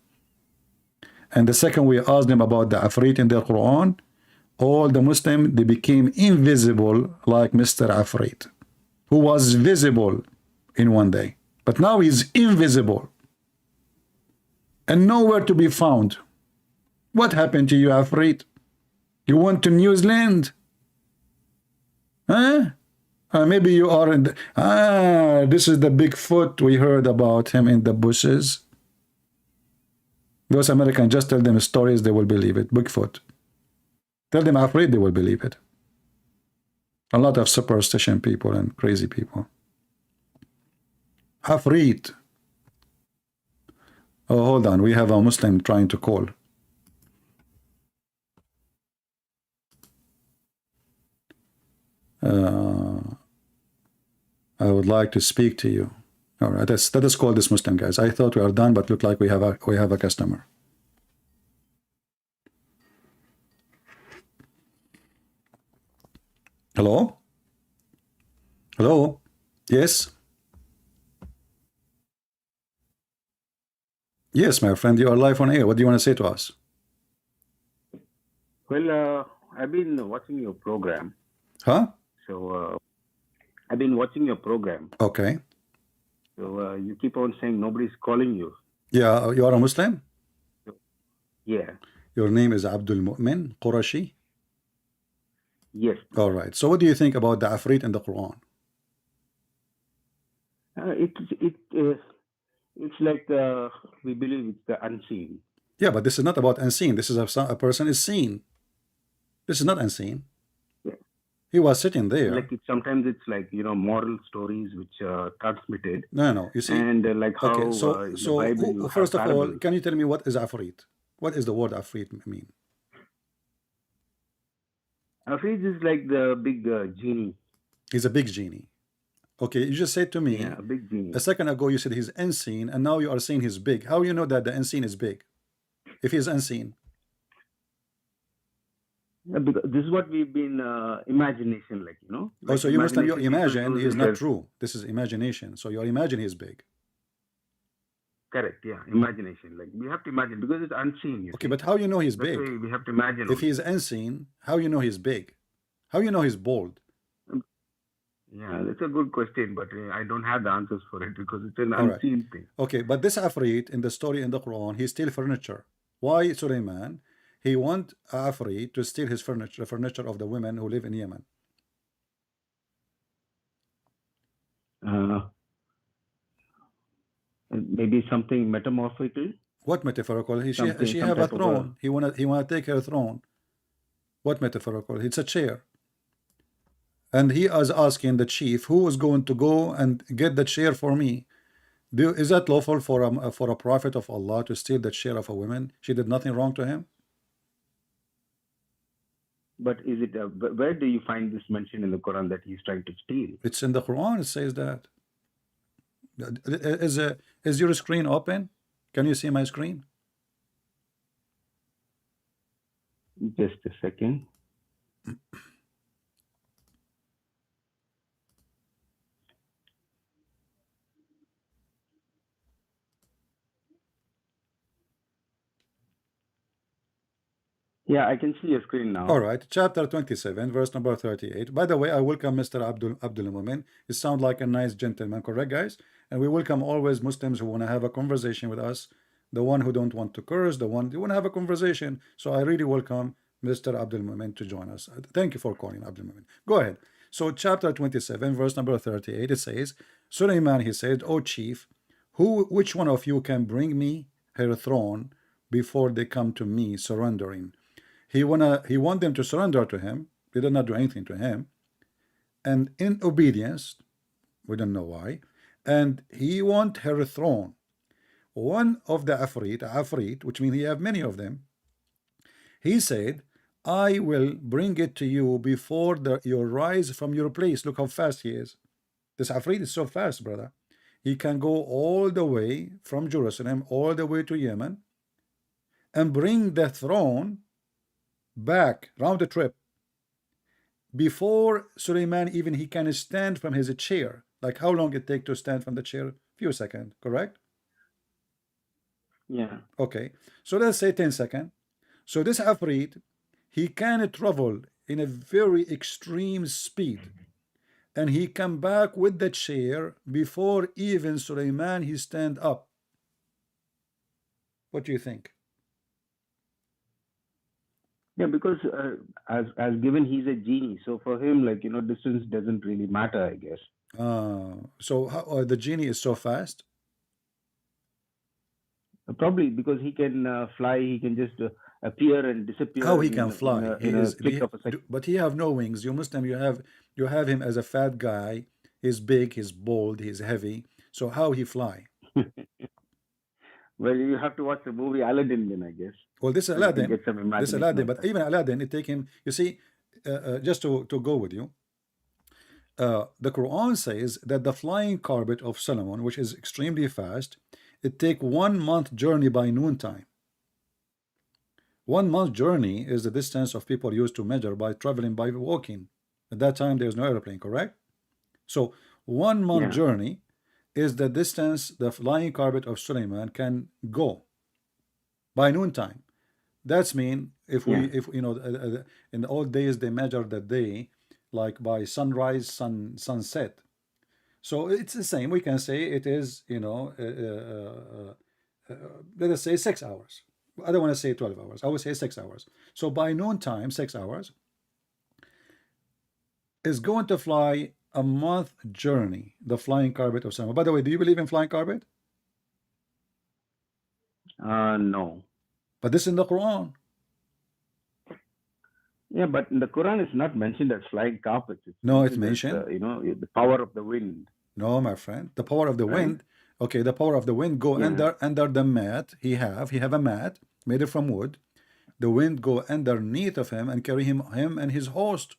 And the second we asked them about the Afrit in the Quran, all the Muslim, they became invisible like Mr. Afrit, who was visible in one day. But now he's invisible and nowhere to be found. What happened to you, Afrit? You went to New Zealand? Huh? Maybe you are in the... this is the Bigfoot we heard about him in the bushes. Those Americans, just tell them stories, they will believe it. Bigfoot. Tell them Afrit, they will believe it. A lot of superstition people and crazy people. Afrit. Oh, hold on. We have a Muslim trying to call. I would like to speak to you. All right, let us call this Muslim, guys. I thought we are done, but look like we have a customer. Hello? Hello? Yes? Yes, my friend, you are live on air. What do you want to say to us? Well, I've been watching your program. Huh? So, I've been watching your program. Okay. So, you keep on saying nobody's calling you. Yeah, you are a Muslim? Yeah. Your name is Abdul Mu'min Qurashi? Yes. All right. So what do you think about the Afrit in the Quran? It's like we believe it's the unseen. Yeah, but this is not about unseen. This is a person is seen. This is not unseen. Yeah. He was sitting there. Like sometimes it's like, moral stories which are transmitted, No. You see, and like how okay. in the Bible you have First of all, parables. can you tell me what is Afrit? What is the word Afrit mean? Hafiz is like the big genie. He's a big genie. Okay, you just said to me Yeah, a big genie. a second ago you said he's unseen, and now you are saying he's big. How you know that the unseen is big? If he's unseen, Yeah, because this is what we've been imagination, like, oh, like so you Muslim, you imagination people imagine he use is it not as true. This is imagination. So you imagine he's big. correct. Yeah, imagination. Like we have to imagine because it's unseen. You Okay, see, but how you know he's that's big? why we have to imagine. If Only. he's unseen, how you know he's big? How you know he's bold? Yeah, that's a good question, but I don't have the answers for it because it's an All right. unseen thing. Okay, but this Afrit in the story in the Quran, he steal furniture. Why Sulaiman? He want Afrit to steal his furniture, the furniture of the women who live in Yemen. Maybe something metamorphical. What metaphorical? She Some have a type of throne. He wanna take her throne. What metaphorical? It's a chair. And he is asking the chief, who is going to go and get the chair for me? Is that lawful for a prophet of Allah to steal the chair of a woman? She did nothing wrong to him. But is it? Where do you find this mentioned in the Quran that he's trying to steal? It's in the Quran. It says that. Is your screen open? Can you see my screen? Just a second. Yeah, I can see your screen now. All right, chapter 27, verse number 38. By the way, I welcome Mr. Abdul Mumin. He sounds like a nice gentleman, correct, guys? And we welcome always Muslims who want to have a conversation with us, the one who don't want to curse, the one who want to have a conversation. So I really welcome Mr. Abdul Mumin to join us. Thank you for calling, Abdul Mumin. Go ahead. So chapter 27, verse number 38, it says, Sulaiman, he said, O chief, which one of you can bring me her throne before they come to me surrendering? He want them to surrender to him. They did not do anything to him. And in obedience, we don't know why, and he want her throne. One of the Afrit, which means he have many of them, he said, I will bring it to you before you rise from your place. Look how fast he is. This Afrit is so fast, brother. He can go all the way from Jerusalem, all the way to Yemen, and bring the throne back round the trip before Suleiman even he can stand from his chair. Like how long it take to stand from the chair? Few seconds, correct? Yeah. Okay, so let's say 10 seconds. So this Afrit, he can travel in a very extreme speed, and he come back with the chair before even Suleiman he stand up. What do you think? Yeah, because as given he's a genie, so for him, like distance doesn't really matter, I guess. So how, the genie is so fast? Probably because he can fly, he can just appear and disappear. How he can fly? In a click of a second. But he have no wings. You Muslim, you have him as a fat guy. He's big, he's bold, he's heavy. So how he fly? Well, you have to watch the movie Aladdin then, I guess. Well, this is So you can Aladdin. get some This is imagination Aladdin, of but that. even Aladdin, it take him. You see, just to go with you, the Quran says that the flying carpet of Solomon, which is extremely fast, it take 1 month journey by noontime. 1 month journey is the distance of people used to measure by traveling by walking. At that time, there's no airplane, correct? So 1 month Yeah. journey is the distance the flying carpet of Suleiman can go by noontime. That's mean if Yeah. if in the old days they measure the day like by sunrise, sunset. So it's the same. We can say it is let us say 6 hours. I don't want to say 12 hours. I would say 6 hours. So by noontime, 6 hours is going to fly a month journey, the flying carpet of Suleiman. By the way, do you believe in flying carpet? No. But this is in the Quran. Yeah, but in the Quran, it's not mentioned as flying carpets. It's No, it's mentioned as, mentioned. the power of the wind, No, my friend. The power of the right? wind. Okay, the power of the wind go Yeah. under the mat. He have a mat made it from wood. The wind go underneath of him and carry him and his host.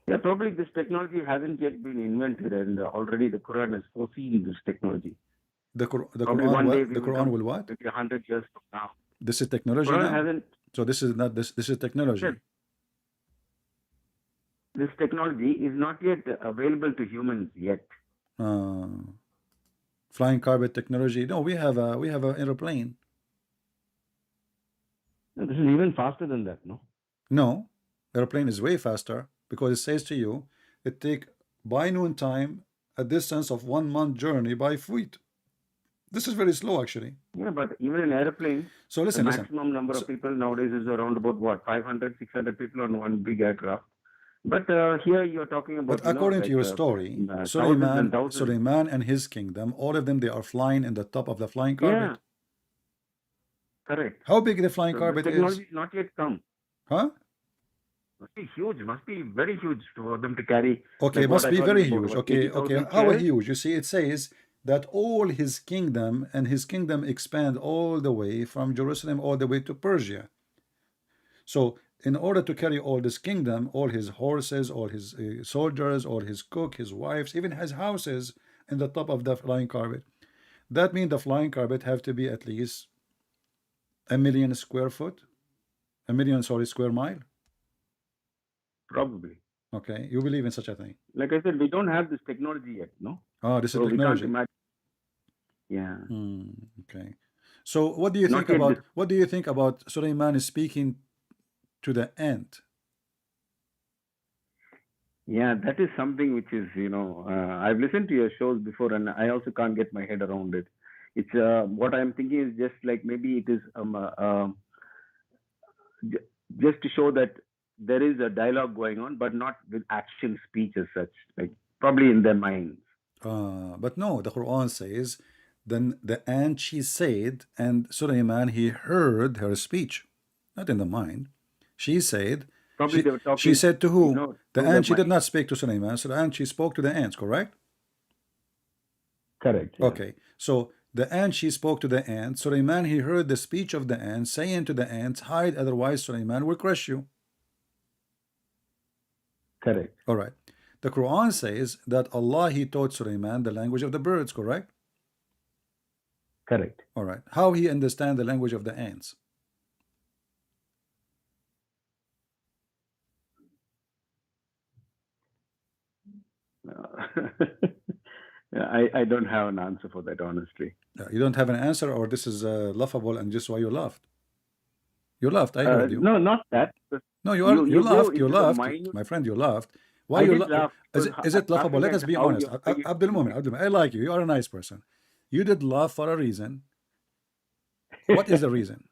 Yeah, probably this technology hasn't yet been invented, and already the Quran has foreseen this technology. The Probably Quran one day what? we The will Quran come will what? maybe 100 years from now. This is technology Quran now. hasn't. So this is not this is technology. This technology is not yet available to humans yet. Flying carpet technology. No, we have an airplane. No, this is even faster than that, no? No, airplane is way faster because it says to you it take by noon time a distance of 1 month journey by feet. This is very slow actually. Yeah, but even in airplane, So the listen. maximum number of people nowadays is around about what, 500, 600 people on one big aircraft. But here you're talking about, But according to your story, thousands and thousands. Suleiman and his kingdom, all of them, they are flying in the top of the flying Yeah, carpet. correct. How big the flying So carpet the technology is? is not yet come. Huh? Must be huge. Must be very huge for them to carry. Okay, Like must what I be heard very is about huge. what, Okay, 80,000 how chairs? huge? You see, it says that all his kingdom and his kingdom expand all the way from Jerusalem all the way to Persia. So in order to carry all this kingdom, all his horses, all his soldiers, all his cook, his wives, even his houses in the top of the flying carpet, that means the flying carpet have to be at least 1 million square foot, 1 million, sorry, square mile. Probably. Okay, you believe in such a thing? Like I said, we don't have this technology yet, no? Oh, this is So we can't technology. imagine. Yeah. Okay. So what do you Not think yet about this. what do you think about Suleiman speaking to the ant? Yeah, that is something which is, I've listened to your shows before, and I also can't get my head around it. It's what I'm thinking is just like maybe it is j- just to show that there is a dialogue going on, but not with action speech as such, like probably in their minds. But no, the Quran says, then the ant she said, and Suleiman he heard her speech, not in the mind. She said, Probably they were she talking, said to who? The through their ant, she did mind. not speak to Suleiman. So the ant, she spoke to the ants, correct? Correct. Yeah. Okay, so the ant, she spoke to the ant. Suleiman, he heard the speech of the ant, saying to the ants, hide, otherwise Suleiman will crush you. Correct. All right. The Quran says that Allah, he taught Suleiman the language of the birds, correct? Correct. All right. How he understand the language of the ants? I don't have an answer for that, honestly. You don't have an answer, or this is laughable and just why you laughed? You laughed. I heard you. No, not that. No, You you go laughed. You into the laughed, minute. my friend. You laughed. Why I you did laugh. Is it laughable? Let us be How honest. Abdul Mumin, I like you. You are a nice person. You did laugh for a reason. What is the reason?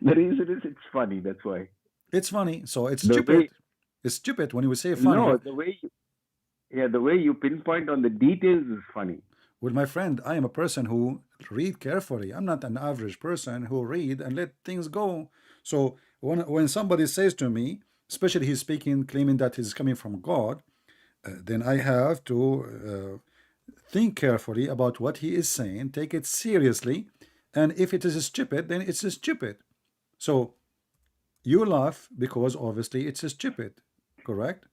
The reason is it's funny. That's why. It's funny. So it's stupid. It's stupid when you say funny. No, the way you pinpoint on the details is funny. Well, my friend, I am a person who read carefully. I'm not an average person who read and let things go. So when somebody says to me, especially he's speaking, claiming that he's coming from God, then I have to think carefully about what he is saying, take it seriously, and if it is stupid, then it's stupid. So you laugh because obviously it's stupid, correct?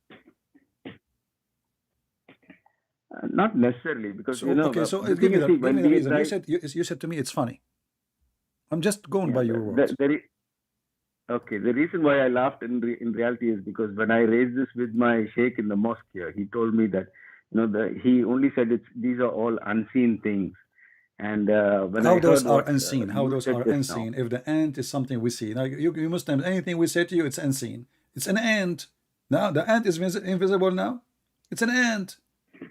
Not necessarily, because okay, so give me the reason. You said to me it's funny. I'm just going by your words. Okay, the reason why I laughed in reality is because when I raised this with my sheikh in the mosque here, he told me that he only said these are all unseen things. And when how I those heard are what, unseen? How those are unseen? If the ant is something we see, now you Muslims, anything we say to you, it's unseen. It's an ant. Now the ant is invisible. Now it's an ant.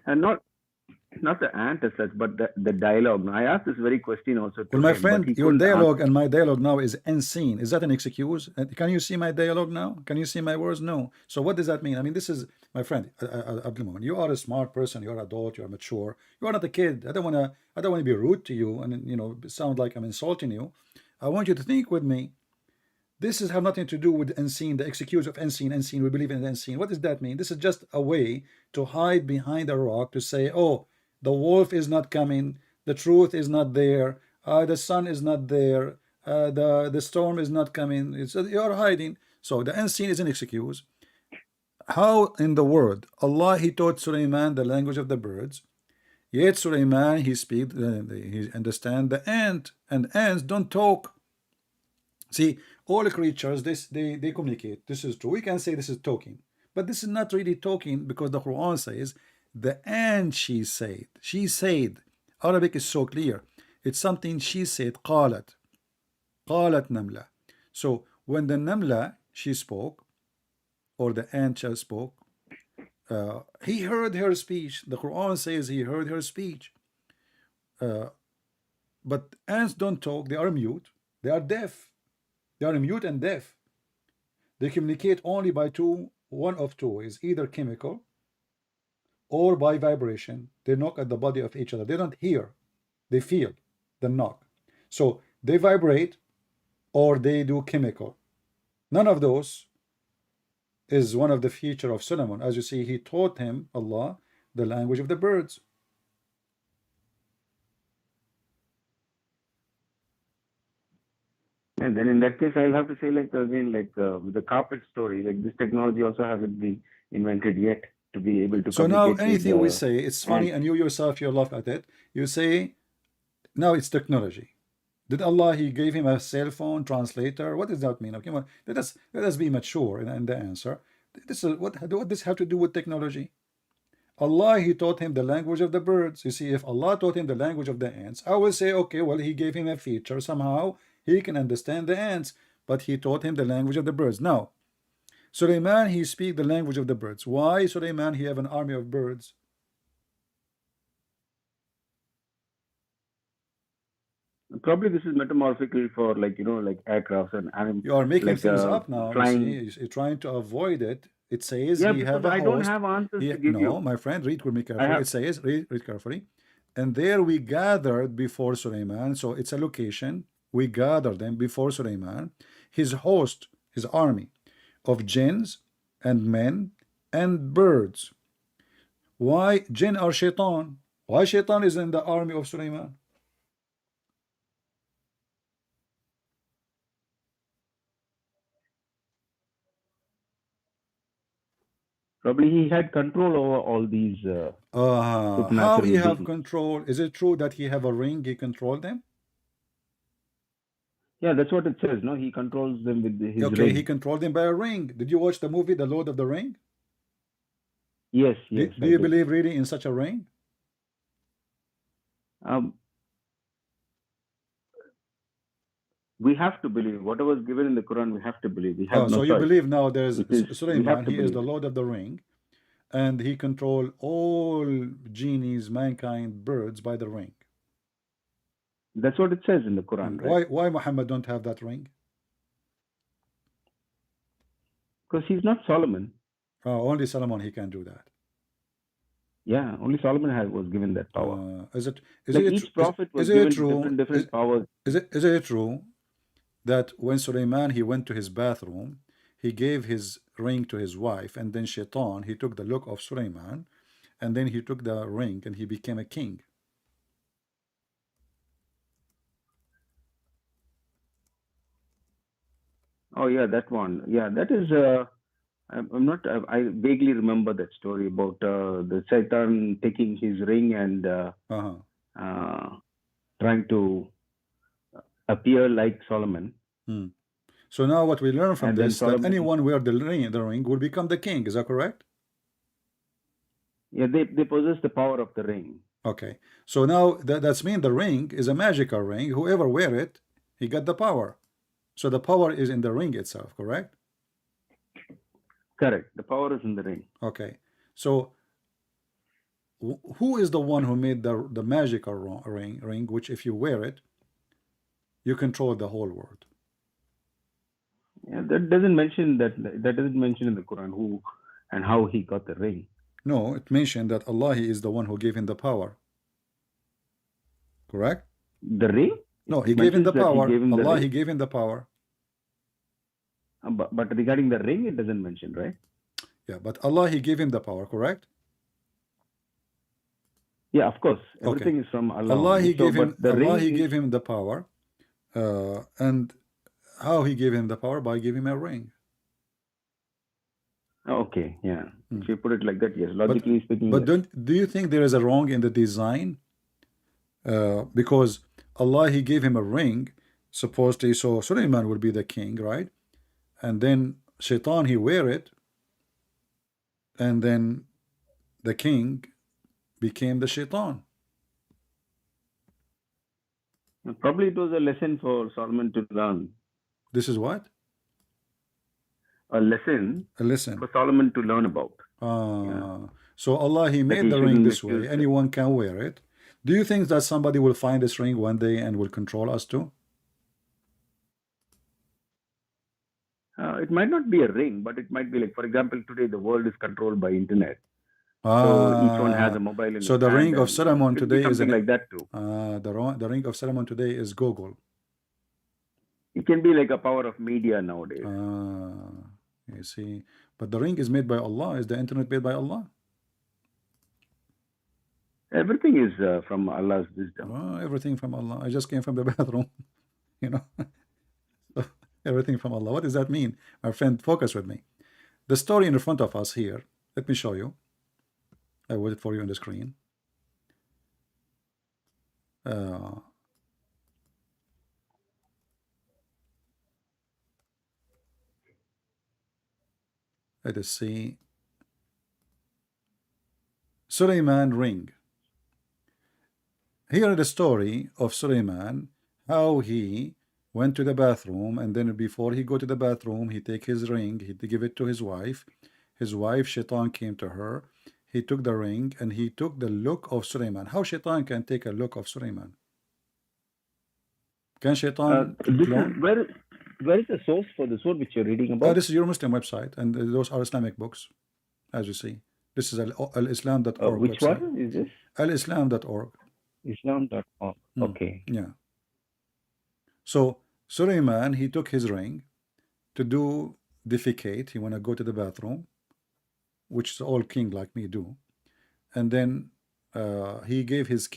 And not the ant as such, but the dialogue. Now, I asked this very question also to well, my him, friend, your dialogue and my dialogue now is unseen. Is that an excuse? Can you see my dialogue now? Can you see my words? No. So what does that mean? I mean, this is my friend Abdul Mumin. You are a smart person. You are adult. You are mature. You are not a kid. I don't want to be rude to you and sound like I'm insulting you. I want you to think with me. This has nothing to do with unseen, the excuse of unseen, unseen, we believe in the unseen. What does that mean? This is just a way to hide behind a rock to say, oh, the wolf is not coming, the truth is not there, the sun is not there, the storm is not coming. You're hiding. So the unseen is an excuse. How in the world Allah he taught Sulaiman the language of the birds, yet Sulaiman he speak, he understand the ant, and ants don't talk. See, all creatures, they communicate. This is true. We can say this is talking, but this is not really talking, because the Quran says the ant she said. She said. Arabic is so clear. It's something she said. قالت نملة. So when the Namla she spoke, or the ant spoke, he heard her speech. The Quran says he heard her speech. But ants don't talk. They are mute. They are deaf. They are mute and deaf. They communicate only by one of two ways, either chemical or by vibration. They knock at the body of each other. They don't hear. They feel the knock. So they vibrate or they do chemical. None of those is one of the feature of Solomon. As you see, he taught him, Allah, the language of the birds. And then in that case, I'll have to say, like, again, like with the carpet story, like this technology also hasn't been invented yet to be able to. So now communicate anything with, we say, it's funny, and you yourself, you laugh at it. You say, now it's technology. Did Allah, he gave him a cell phone translator? What does that mean? Okay, well, let us be mature in the answer. This is what this have to do with technology? Allah, he taught him the language of the birds. You see, if Allah taught him the language of the ants, I will say, okay, well, he gave him a feature. Somehow he can understand the ants, but he taught him the language of the birds. Now, Sulaiman, he speak the language of the birds. Why Sulaiman, he have an army of birds? probably this is metamorphical for, like, like aircraft and animals. You are making like, things up now. flying. You see, you're trying to avoid it. It says Yeah, he have because a I host. don't have answers to give no, you. my friend, read with me carefully. It says, read carefully. And there we gathered before Sulaiman. So it's a location. We gathered them before Sulaiman. His host, his army of jinns and men and birds. Why jinn or shaitan? Why shaitan is in the army of Sulaiman? Probably he had control over all these. How he have control? Is it true that he have a ring? He controlled them? Yeah, that's what it says. No, he controls them with his okay, ring. He controlled them by a ring. Did you watch the movie The Lord of the Ring? Yes, yes. Do you believe really in such a ring? We have to believe whatever is given in the Quran. We have to believe. We have no so you choice. believe now there's Sulaiman. He is believe the Lord of the Ring, and he control all genies, mankind, birds by the ring. That's what it says in the Quran. Right? Why Muhammad don't have that ring? Because he's not Solomon. Only Solomon he can do that. Yeah, only Solomon was given that power. Is it each prophet was given different powers? Is it true that when Sulaiman he went to his bathroom, he gave his ring to his wife, and then Shaitan he took the look of Sulaiman, and then he took the ring and he became a king? Oh yeah, that one. Yeah, that is. I'm not. I vaguely remember that story about the Satan taking his ring and trying to appear like Solomon. So now what we learn from this, that anyone wear the ring will become the king. Is that correct? Yeah, they possess the power of the ring. Okay. So now that's mean the ring is a magical ring. Whoever wear it, he got the power. So the power is in the ring itself, correct? Correct. The power is in the ring. Okay. So who is the one who made the magical ring, which if you wear it, you control the whole world? Yeah, that doesn't mention that. That doesn't mention in the Quran who and how he got the ring. No, it mentioned that Allah is the one who gave him the power. Correct? The ring? No, he gave him the power. Allah, he gave him the power. But regarding the ring, it doesn't mention, right? Yeah, but Allah, He gave him the power, correct? Yeah, of course. Okay. Everything is from Allah Allah, He only. So, gave him, but the Allah, ring He is gave him the power. And how He gave him the power? By giving him a ring. okay. Yeah. If you put it like that, yes. But, Logically speaking, but yes. do you think there is a wrong in the design? Because Allah, He gave him a ring, supposedly, so Sulaiman would be the king, right? And then Shaitan, he wear it, and then the king became the Shaitan. Probably it was a lesson for Solomon to learn. This is what? A lesson A lesson. for Solomon to learn about. So Allah, He That made he the ring shouldn't this way. misuse it. Anyone can wear it. Do you think that somebody will find this ring one day and will control us too? It might not be a ring, but it might be like, for example, today the world is controlled by internet. So each one has a mobile in So his the hand, ring of and Solomon it could be today is something like that too. the ring of Solomon today is Google. It can be like a power of media nowadays. You see, but the ring is made by Allah. Is the internet made by Allah? Everything is from Allah's wisdom. Everything from Allah. I just came from the bathroom, you know. So, everything from Allah. What does that mean? My friend, focus with me. The story in front of us here. Let me show you. I will it for you on the screen. Let us see. Sulaiman ring. Here is the story of Sulaiman, how he went to the bathroom, and then before he go to the bathroom, he take his ring, he give it to his wife. His wife, Shaitan, came to her. He took the ring, and he took the look of Sulaiman. How Shaitan can take a look of Sulaiman? Can Shaitan clone? Where is the source for this one which you're reading about? This is your Muslim website, and those are Islamic books, as you see. This is al-islam.org which website. one is this? Al-islam.org. Islam.org. Okay. Yeah. So Sulaiman, he took his ring to do defecate. He want to go to the bathroom, which all king like me do. And then he gave his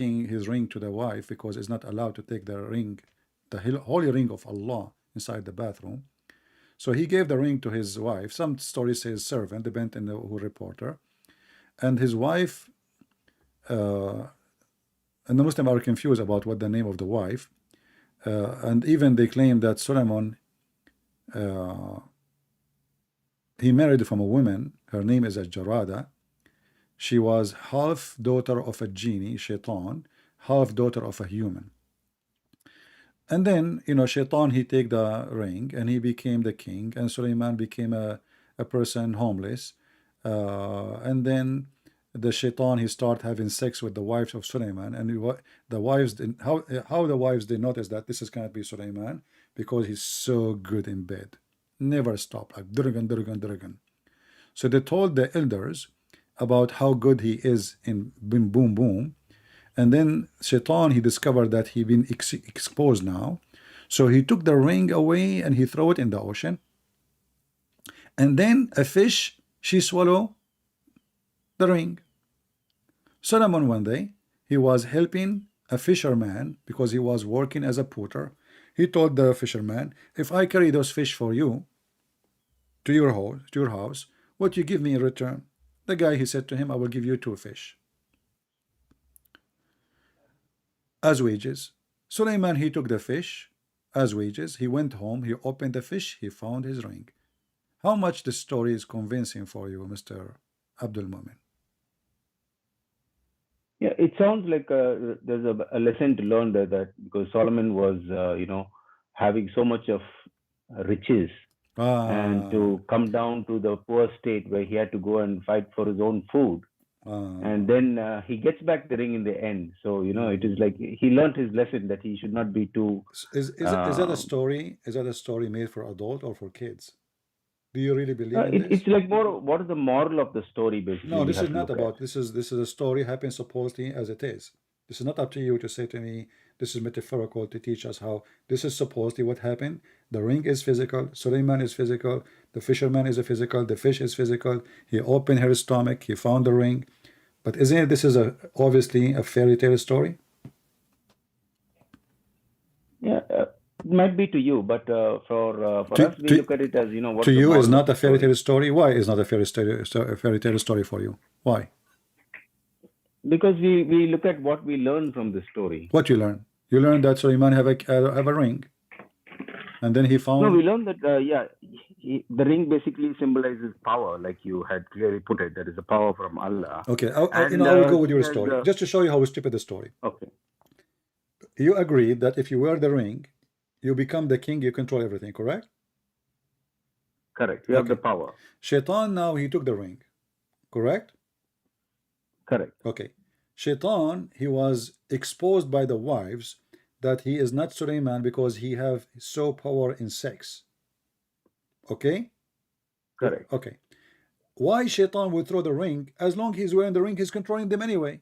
ring to the wife because it's not allowed to take the ring, the holy ring of Allah, inside the bathroom. So he gave the ring to his wife. Some story says servant, depending on who reporter. And his wife, and the Muslims are confused about what the name of the wife. And even they claim that Solomon, he married from a woman. Her name is Jarada. She was half daughter of a genie, Shaitan, half daughter of a human. And then, you know, Shaitan, he take the ring and he became the king, and Sulaiman became a person homeless. And then the Shaitan, he start having sex with the wives of Sulaiman, and the wives, how the wives, they notice that this is cannot be Sulaiman because he's so good in bed, never stop, like durgan. So they told the elders about how good he is in boom boom boom. And then Shaitan, he discovered that he been exposed now. So he took the ring away and he threw it in the ocean. And then a fish, she swallowed the ring. Solomon one day, he was helping a fisherman because he was working as a porter. He told the fisherman, if I carry those fish for you to your house, what you give me in return? The guy, he said to him, I will give you 2 fish as wages. Sulaiman, he took the fish as wages. He went home, he opened the fish, he found his ring. How much the story is convincing for you, Mr. Abdul Mumin? Yeah, it sounds like there's a lesson to learn there, that because Solomon was, having so much of riches, and to come down to the poor state where he had to go and fight for his own food. And then he gets back the ring in the end. So, it is like he learned his lesson that he should not be too... Is that a story? Is that a story made for adult or for kids? Do you really believe in this? It's like more, what is the moral of the story, basically? No, this is not about, this is a story happened supposedly as it is. This is not up to you to say to me, this is metaphorical to teach us how this is supposedly what happened. The ring is physical, Suleiman is physical, the fisherman is a physical, the fish is physical. He opened her stomach, he found the ring. But isn't it, this is obviously a fairy tale story? Yeah, it might be to you, but for us, we look at it as, you know, what to the you is moral not of the a fairy story. tale story. Why is not a fairy tale story for you? Why? Because we look at what we learn from the story. What you learn? You learn that Suleiman have a ring, and then he found. No, we learned that the ring basically symbolizes power, like you had clearly put it. There is a power from Allah. Okay, I will go with your story just to show you how stupid the story. Okay. You agreed that if you wear the ring, you become the king, you control everything, correct? Correct. You have the power. Shaitan now, he took the ring, correct? Correct. Okay. Shaitan, he was exposed by the wives that he is not Suleiman because he have so power in sex. Okay? Correct. Okay. Why Shaitan would throw the ring? As long as he's wearing the ring, he's controlling them anyway.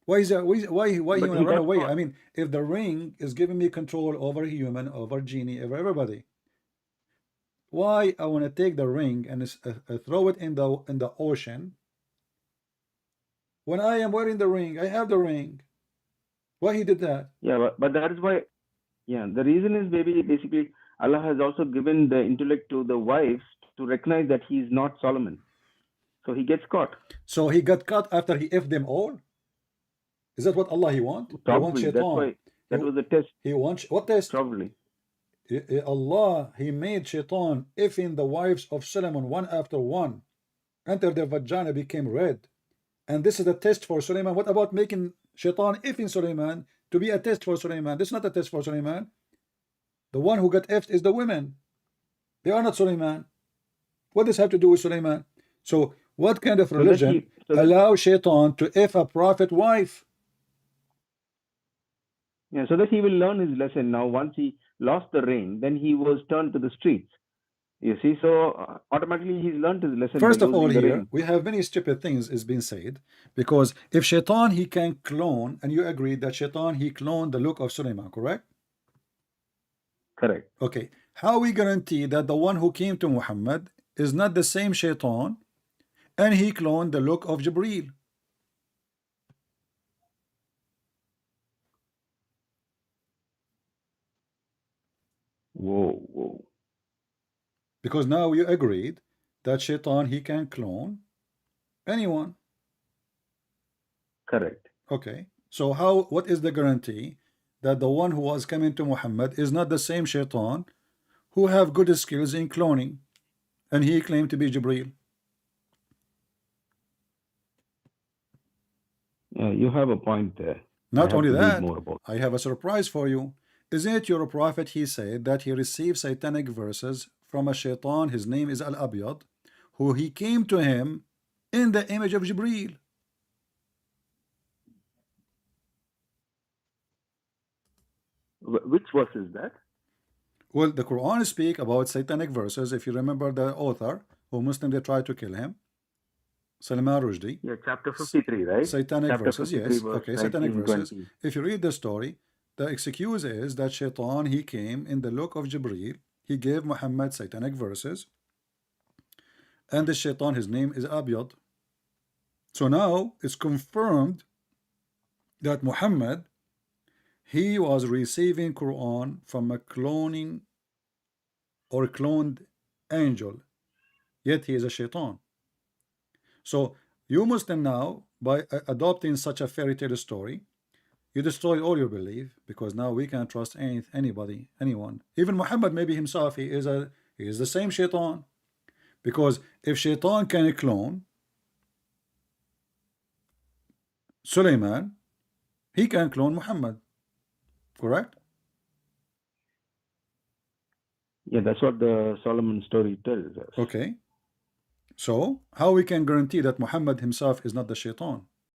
Why is that? Why he want to run away? I mean, if the ring is giving me control over human, over genie, over everybody, why I want to take the ring and throw it in the ocean when I am wearing the ring? I have the ring. Why he did that? Yeah, but that is why. Yeah, the reason is basically Allah has also given the intellect to the wives to recognize that he is not Solomon, so he gets caught. So he got caught after he effed them all. Is that what Allah he want? Probably. That's why that was a test. He wants what test? Probably. Allah, he made Shaitan effing the wives of Solomon one after one until their vagina became red. And this is a test for Suleiman. What about making Shaitan effing Suleiman to be a test for Suleiman? This is not a test for Suleiman. The one who got effed is the women. They are not Suleiman. What does have to do with Suleiman? So what kind of religion allow Shaitan to eff a prophet wife? Yeah, so that he will learn his lesson. Now, once he lost the ring, then he was turned to the streets. You see, so automatically he's learned his lesson. First of all, here we have many stupid things is being said, because if Shaitan he can clone, and you agree that Shaitan he cloned the look of Suleiman, correct? Correct. Okay, how we guarantee that the one who came to Muhammad is not the same Shaitan, and he cloned the look of Jibreel? Whoa. Because now you agreed that Shaitan he can clone anyone. Correct. Okay, so what is the guarantee that the one who was coming to Muhammad is not the same Shaitan who have good skills in cloning, and he claimed to be Jibreel? Yeah, you have a point there. Not only that, I have a surprise for you. Isn't it your prophet, he said that he received satanic verses from a Shaitan, his name is Al-Abyad, who he came to him in the image of Jibreel? Which verse is that? Well, the Quran speak about satanic verses. If you remember the author who Muslim they tried to kill him, Salman Rushdie. Yeah, chapter 53, right? Satanic chapter verses, yes. Verse okay, satanic 19, verses. 20. If you read the story, the excuse is that Shaitan he came in the look of Jibreel. He gave Muhammad satanic verses, and the Shaitan his name is Abyad. So now it's confirmed that Muhammad he was receiving Quran from a cloning or cloned angel, yet he is a Shaitan. So you Muslim now, by adopting such a fairy tale story, you destroy all your belief, because now we can't trust anybody, anyone. Even Muhammad, maybe himself, he is the same Shaitan. Because if Shaitan can clone Suleiman, he can clone Muhammad. Correct? Yeah, that's what the Solomon story tells us. Okay. So how we can guarantee that Muhammad himself is not the Shaitan?